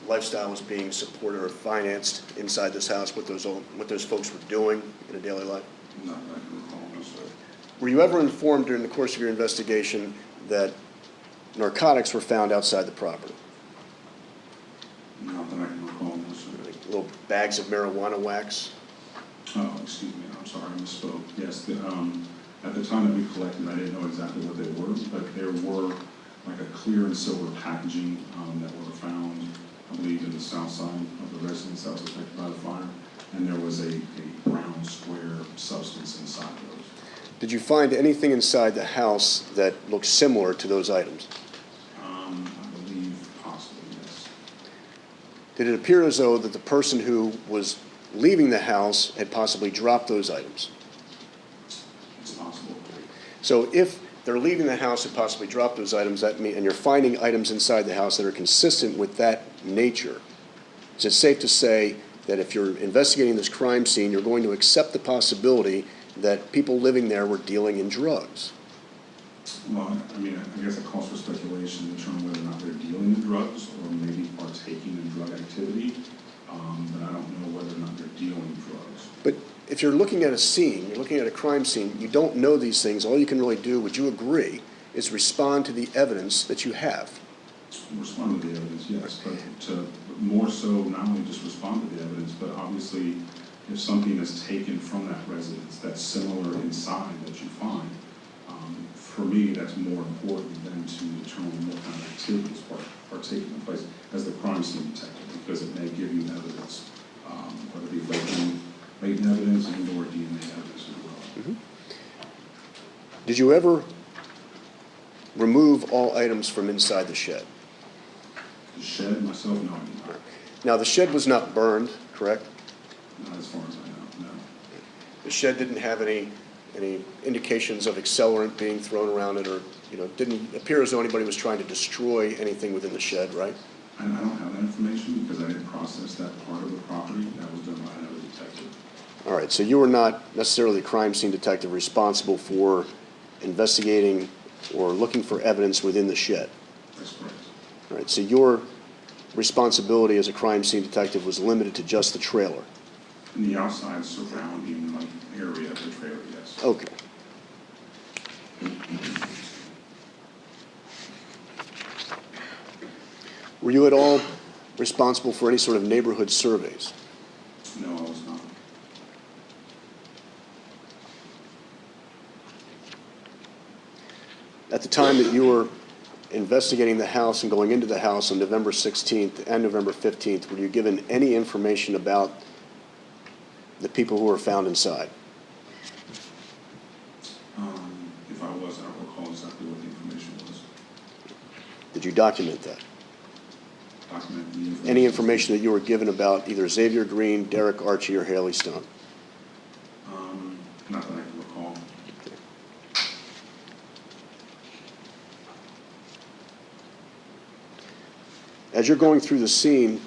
S6: lifestyle was being supported or financed inside this house, what those folks were doing in a daily life?
S8: Not that I can recall, no, sir.
S6: Were you ever informed during the course of your investigation that narcotics were found outside the property?
S8: Not that I can recall, no, sir.
S6: Like little bags of marijuana wax?
S8: Oh, excuse me, I'm sorry, I misspoke. Yes, at the time that we collected, I didn't know exactly what they were, but there were like a clear and silver packaging that were found, I believe, in the south side of the residence that was affected by the fire. And there was a brown square substance inside those.
S6: Did you find anything inside the house that looked similar to those items?
S8: I believe possibly, yes.
S6: Did it appear as though that the person who was leaving the house had possibly dropped those items?
S8: It's possible.
S6: So if they're leaving the house and possibly dropped those items, and you're finding items inside the house that are consistent with that nature, is it safe to say that if you're investigating this crime scene, you're going to accept the possibility that people living there were dealing in drugs?
S8: Well, I mean, I guess it calls for speculation to determine whether or not they're dealing in drugs or maybe partaking in drug activity, but I don't know whether or not they're dealing in drugs.
S6: But if you're looking at a scene, you're looking at a crime scene, you don't know these things, all you can really do, would you agree, is respond to the evidence that you have?
S8: Respond to the evidence, yes, but to more so not only just respond to the evidence, but obviously if something is taken from that residence that's similar inside that you find, for me, that's more important than to determine what kind of activities are taking place as the crime scene detective, because it may give you evidence, whether it be latent evidence and/or DNA evidence as well.
S6: Mm-hmm. Did you ever remove all items from inside the shed?
S8: The shed myself, no, I did not.
S6: Now, the shed was not burned, correct?
S8: Not as far as I know, no.
S6: The shed didn't have any indications of accelerant being thrown around it, or didn't appear as though anybody was trying to destroy anything within the shed, right?
S8: I don't have that information because I didn't process that part of the property. That was done by another detective.
S6: All right, so you were not necessarily a crime scene detective responsible for investigating or looking for evidence within the shed.
S8: That's correct.
S6: All right, so your responsibility as a crime scene detective was limited to just the trailer?
S8: In the outside surrounding like area of the trailer, yes.
S6: Okay. Were you at all responsible for any sort of neighborhood surveys?
S8: No, I was not.
S6: At the time that you were investigating the house and going into the house on November 16th and November 15th, were you given any information about the people who were found inside?
S8: If I was, I don't recall exactly what the information was.
S6: Did you document that?
S8: Document the information.
S6: Any information that you were given about either Xavier Greene, Derek Archie, or Haley Stone?
S8: Not that I can recall.
S6: As you're going through the scene,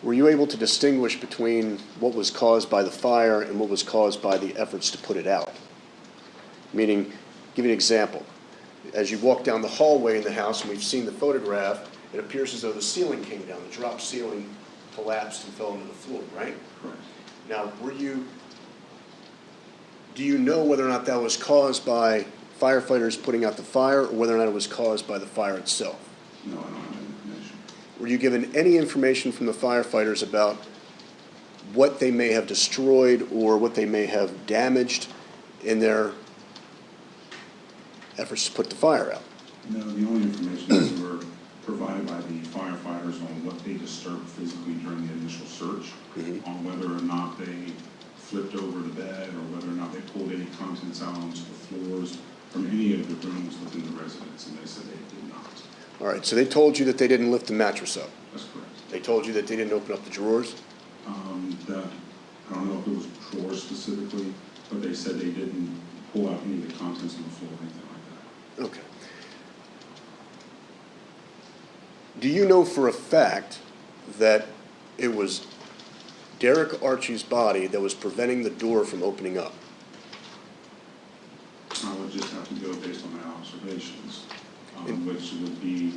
S6: were you able to distinguish between what was caused by the fire and what was caused by the efforts to put it out? Meaning, give you an example. As you walk down the hallway in the house, and we've seen the photograph, it appears as though the ceiling came down. The drop ceiling collapsed and fell into the floor, right?
S8: Correct.
S6: Now, do you know whether or not that was caused by firefighters putting out the fire, or whether or not it was caused by the fire itself?
S8: No, I don't have that information.
S6: Were you given any information from the firefighters about what they may have destroyed or what they may have damaged in their efforts to put the fire out?
S8: No, the only information is were provided by the firefighters on what they disturbed physically during the initial search, on whether or not they flipped over the bed or whether or not they pulled any contents out onto the floors from any of the rooms within the residence, and they said they did not.
S6: All right, so they told you that they didn't lift the mattress up.
S8: That's correct.
S6: They told you that they didn't open up the drawers.
S8: I don't know if it was drawers specifically, but they said they didn't pull out any of the contents on the floor or anything like that.
S6: Okay. Do you know for a fact that it was Derek Archie's body that was preventing the door from opening up?
S8: I would just have to go based on my observations, which would be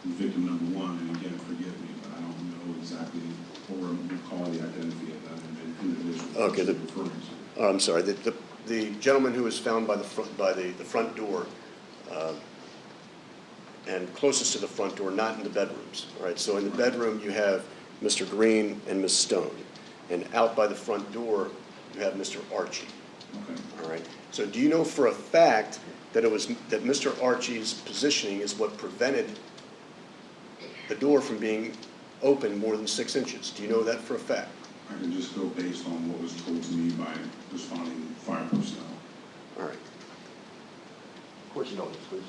S8: victim number one, and again, forgive me, but I don't know exactly or recall the identity of that individual.
S6: Okay,
S8: referring to.
S6: I'm sorry, the gentleman who was found by the front door, and closest to the front door, not in the bedrooms. All right, so in the bedroom you have Mr. Greene and Ms. Stone, and out by the front door you have Mr. Archie.
S8: Okay.
S6: All right, so do you know for a fact that that Mr. Archie's positioning is what prevented the door from being open more than 6 inches? Do you know that for a fact?
S8: I can just go based on what was told to me by responding fire personnel.
S6: All right.
S9: Of course you know this, please.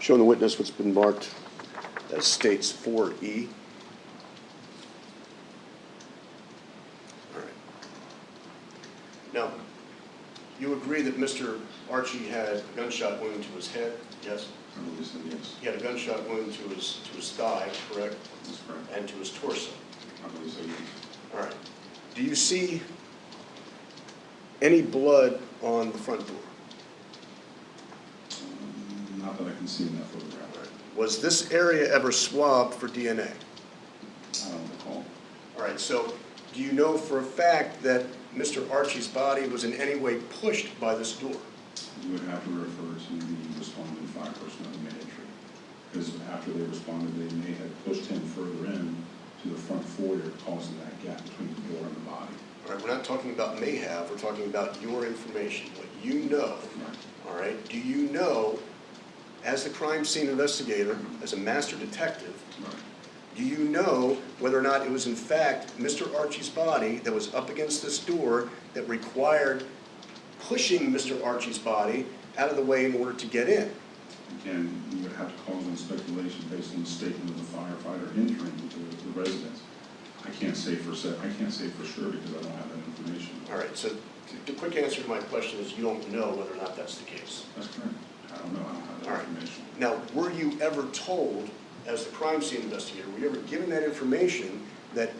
S6: Showing the witness what's been marked as states 4E. All right. Now, you agree that Mr. Archie had a gunshot wound to his head, yes?
S8: I believe so, yes.
S6: He had a gunshot wound to his thigh, correct?
S8: That's correct.
S6: And to his torso.
S8: I believe so, yes.
S6: All right. Do you see any blood on the front door?
S8: Not that I can see in that photograph.
S6: All right. Was this area ever swabbed for DNA?
S8: I don't recall.
S6: All right, so do you know for a fact that Mr. Archie's body was in any way pushed by this door?
S8: You would have to refer to the responding fire personnel who made entry. Because after they responded, they may have pushed him further in to the front foyer, causing that gap between the door and the body.
S6: All right, we're not talking about may have, we're talking about your information, what you know.
S8: Right.
S6: All right, do you know, as the crime scene investigator, as a master detective,
S8: Right.
S6: do you know whether or not it was in fact Mr. Archie's body that was up against this door that required pushing Mr. Archie's body out of the way in order to get in?
S8: Again, you would have to call on speculation based on the statement of the firefighter entering the residence. I can't say for sure because I don't have that information.
S6: All right, so the quick answer to my question is you don't know whether or not that's the case.
S8: That's correct. I don't know. I don't have that
S6: All right.
S8: information.
S6: Now, were you ever told, as the crime scene investigator, were you ever given that information that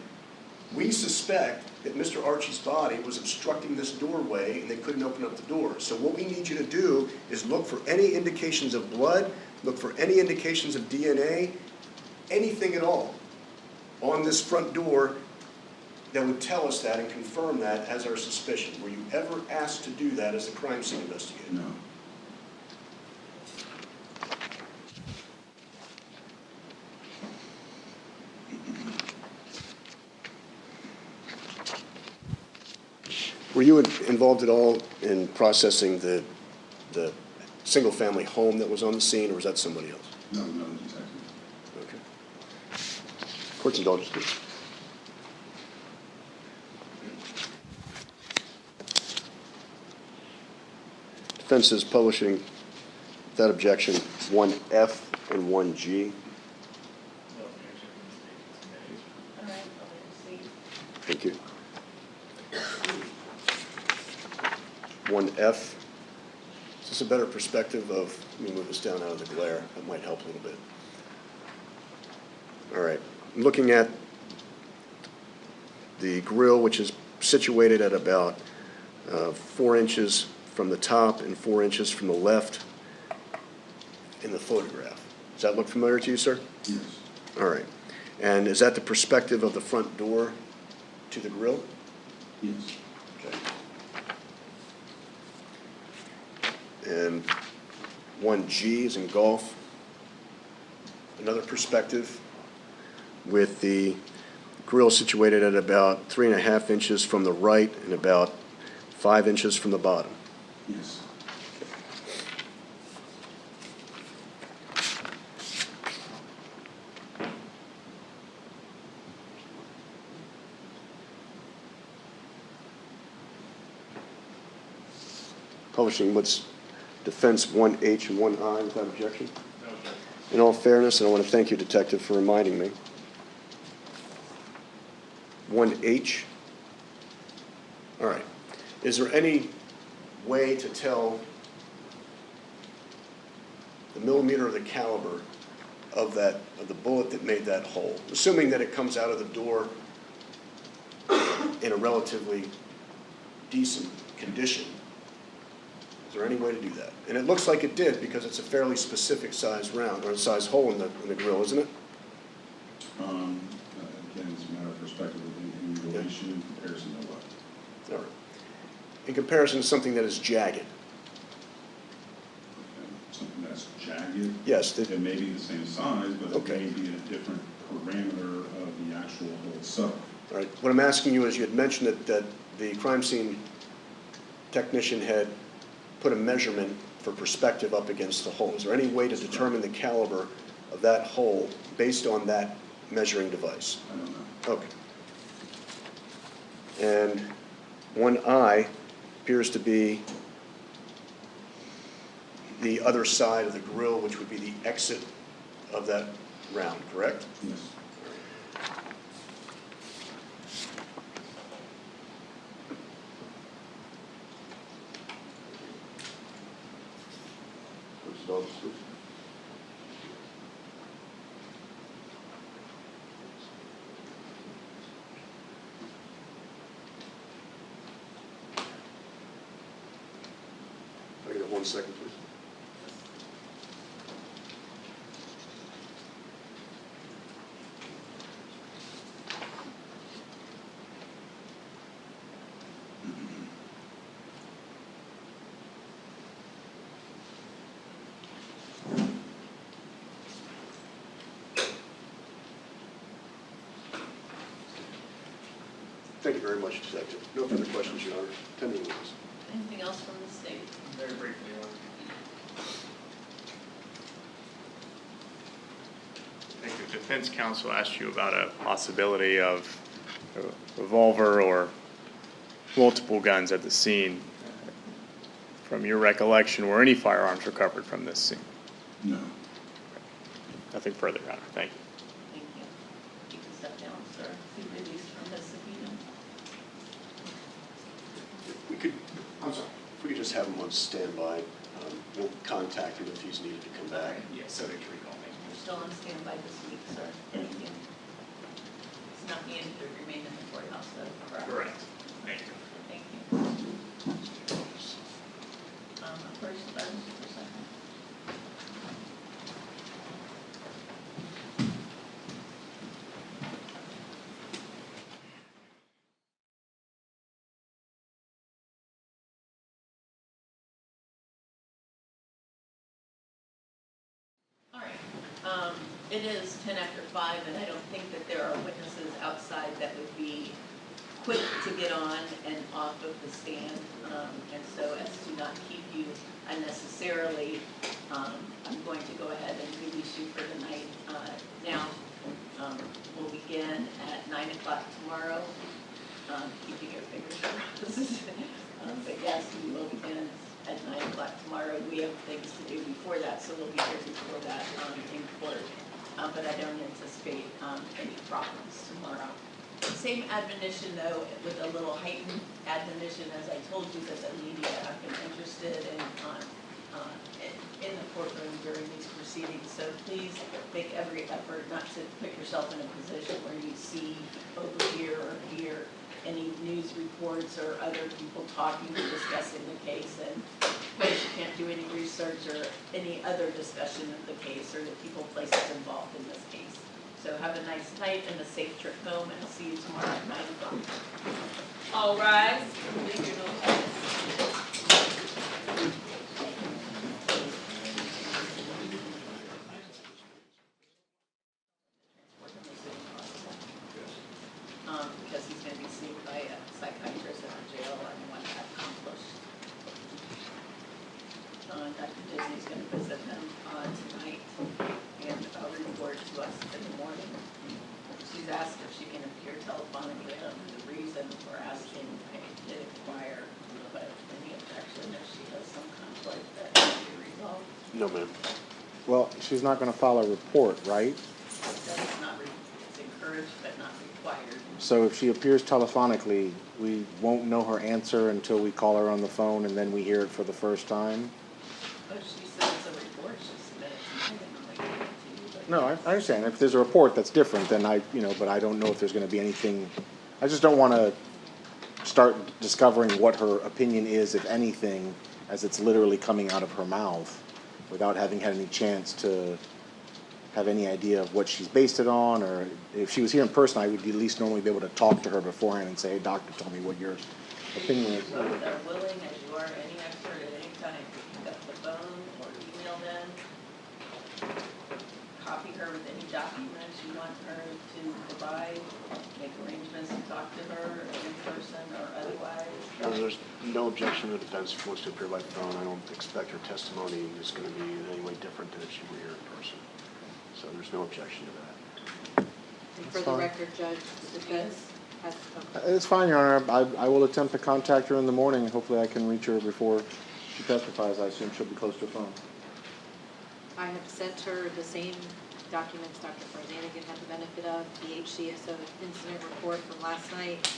S6: We suspect that Mr. Archie's body was obstructing this doorway and they couldn't open up the door. So what we need you to do is look for any indications of blood, look for any indications of DNA, anything at all on this front door that would tell us that and confirm that as our suspicion. Were you ever asked to do that as a crime scene investigator?
S8: No.
S6: Were you involved at all in processing the single-family home that was on the scene, or was that somebody else?
S8: No, no detective.
S6: Okay. Court's indulgence, please. Defense is publishing, without objection, 1F and 1G.
S1: All right, I'll see.
S6: Thank you. 1F. Is this a better perspective of, let me move this down out of the glare, that might help a little bit. All right, looking at the grill, which is situated at about 4 inches from the top and 4 inches from the left in the photograph. Does that look familiar to you, sir?
S8: Yes.
S6: All right. And is that the perspective of the front door to the grill?
S8: Yes.
S6: Okay. And 1G is in golf. Another perspective with the grill situated at about 3.5 inches from the right and about 5 inches from the bottom.
S8: Yes.
S6: Publishing what's defense 1H and 1I without objection. In all fairness, and I want to thank you, Detective, for reminding me. 1H. All right. Is there any way to tell the millimeter or the caliber of the bullet that made that hole, assuming that it comes out of the door in a relatively decent condition? Is there any way to do that? And it looks like it did because it's a fairly specific size round or size hole in the grill, isn't it?
S8: Again, it's a matter of perspective in relation in comparison to what?
S6: All right. In comparison to something that is jagged.
S8: Okay. Something that's jagged.
S6: Yes.
S8: It may be the same size, but
S6: Okay.
S8: it may be a different parameter of the actual hole itself.
S6: All right. What I'm asking you is, you had mentioned that the crime scene technician had put a measurement for perspective up against the hole. Is there any way to determine the caliber of that hole based on that measuring device?
S8: I don't know.
S6: Okay. And 1I appears to be the other side of the grill, which would be the exit of that round, correct?
S8: Yes.
S6: I get 1 second, please. Thank you very much, Detective. No further questions, Your Honor. 10 minutes.
S1: Anything else from the state?
S2: Very briefly.
S5: I think the defense counsel asked you about a possibility of a revolver or multiple guns at the scene. From your recollection, were any firearms recovered from this scene?
S8: No.
S5: Nothing further, Your Honor. Thank you.
S1: Thank you. You can step down, sir. Be released from this subpoena.
S6: We could, I'm sorry, if we could just have him on standby, we'll contact him if he's needed to come back.
S2: Yes, so they can recall me.
S1: You're still on standby this week, sir. Thank you. not needed to remain in the courthouse, though, correct?
S2: Correct. Thank you.
S1: Thank you. First, for second. All right. It is 10 after 5, and I don't think that there are witnesses outside that would be quick to get on and off of the stand. And so as to not keep you unnecessarily, I'm going to go ahead and release you for the night. Now, we'll begin at 9 o'clock tomorrow, keeping your fingers crossed. But yes, we will begin at 9 o'clock tomorrow. We have things to do before that, so we'll be here before that in court. But I don't anticipate any problems tomorrow. Same admonition, though, with a little heightened admonition, as I told you, that the media have been interested in the courtroom during these proceedings. So please make every effort not to put yourself in a position where you see over here or here any news reports or other people talking or discussing the case, and of course you can't do any research or any other discussion of the case or the people, places involved in this case. So have a nice night and a safe trip home, and I'll see you tomorrow at 9 o'clock. All rise. Leave your notepads. Because he's going to be seen by a psychiatrist at the jail, and I want that accomplished. Dr. Disney's going to visit him tonight and report to us in the morning. She's asked if she can appear telephonically. I don't know the reason for asking. I did inquire, but any objection if she has some conflict that needs to be resolved?
S6: No, ma'am.
S10: Well, she's not going to file a report, right?
S1: That's not, it's encouraged but not required.
S10: So if she appears telephonically, we won't know her answer until we call her on the phone and then we hear it for the first time?
S1: But she says it's a report, she'll submit it to me, and I'll give it to you. But
S10: No, I understand. If there's a report, that's different, then but I don't know if there's going to be anything. I just don't want to start discovering what her opinion is, if anything, as it's literally coming out of her mouth without having had any chance to have any idea of what she's based it on, or if she was here in person, I would at least normally be able to talk to her beforehand and say, hey, doctor, tell me what your opinion is.
S1: So they're willing, as you are any expert at any time, to pick up the phone or email them, copy her with any documents you want her to provide, make arrangements to talk to her in person or otherwise.
S6: There's no objection to the defense if she wants to appear by phone. I don't expect her testimony is going to be in any way different than if she were here in person. So there's no objection to that.
S11: And for the record, Judge, the defense has,
S10: It's fine, Your Honor. I will attempt to contact her in the morning. Hopefully I can reach her before she testifies. I assume she'll be close to her phone.
S11: I have sent her the same documents Dr. Farzanigan had the benefit of, the HCSO incident report from last night,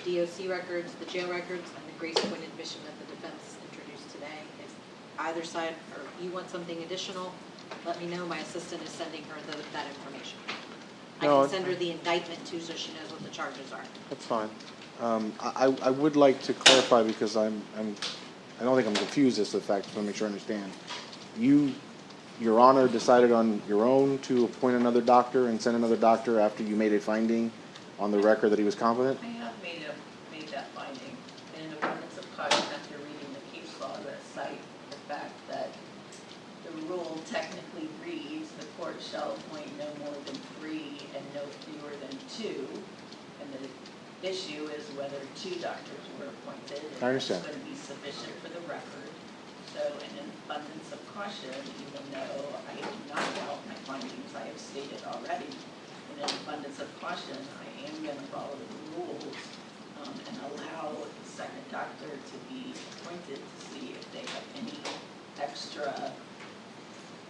S11: the DOC records, the jail records, and the Grace Point admission that the defense introduced today. If either side, or you want something additional, let me know. My assistant is sending her that information. I
S10: No,
S11: can send her the indictment too, so she knows what the charges are.
S10: That's fine. I would like to clarify, because I don't think I'm confused as to the fact, just want to make sure I understand. Your Honor decided on your own to appoint another doctor and send another doctor after you made a finding on the record that he was competent?
S1: I have made that finding in an abundance of caution after reading the case law that cite the fact that the rule technically reads the court shall appoint no more than 3 and no fewer than 2. And the issue is whether 2 doctors were appointed.
S10: I understand.
S1: It's going to be sufficient for the record. So in an abundance of caution, even though I do not doubt my findings I have stated already, in an abundance of caution, I am going to follow the rules and allow the second doctor to be appointed to see if they have any extra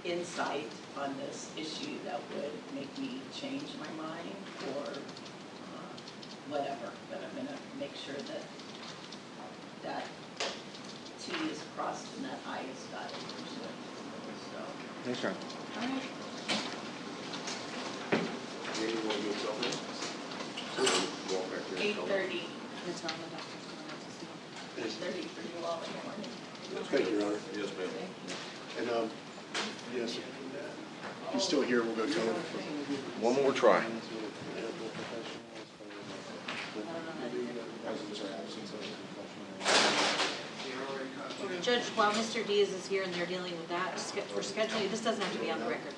S1: insight on this issue that would make me change my mind or whatever. But I'm going to make sure that T is crossed and that I is dotted. So,
S10: Yes, sir.
S1: all right.
S6: Anyone needs over?
S1: 8:30,
S11: It's not on the document, someone else is doing
S1: 8:30 for you all in the morning.
S6: Thank you, Your Honor.
S7: Yes, ma'am.
S1: Thank you.
S6: And, yes, if he's still here, we'll go tell him.
S9: One more try.
S11: Judge, while Mr. Diaz is here and they're dealing with that, for scheduling, this doesn't have to be on the record.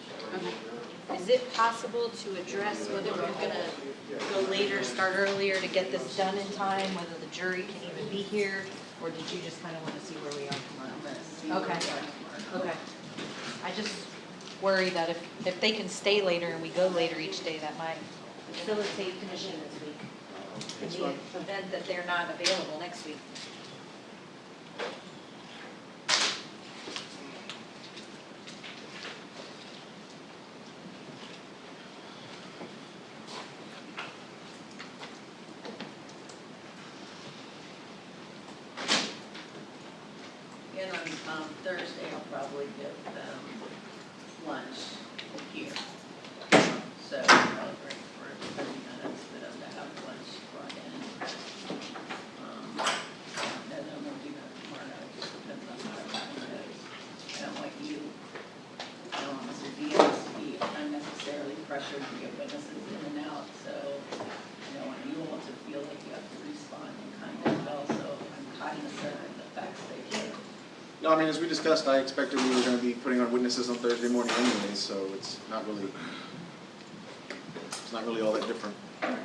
S11: Is it possible to address whether we're gonna go later, start earlier to get this done in time, whether the jury can even be here? Or did you just kind of want to see where we are
S1: I'm gonna see
S11: tomorrow?
S1: what
S11: Okay,
S1: we are tomorrow.
S11: okay. I just worry that if they can stay later and we go later each day, that might facilitate finishing this week. In the event that they're not available next week.
S1: And on Thursday, I'll probably give them lunch here. So I'll break for 30 minutes for them to have lunch brought in. And then we'll do that tomorrow night, it just depends on how everything goes. I don't want you, I don't want Mr. Diaz to be unnecessarily pressured to get witnesses in and out, so I don't want you all to feel like you have to respond in kind of also, I'm cognizant of the facts they give.
S10: No, I mean, as we discussed, I expected we were gonna be putting on witnesses on Thursday morning anyway, so it's not really all that different.
S1: All right.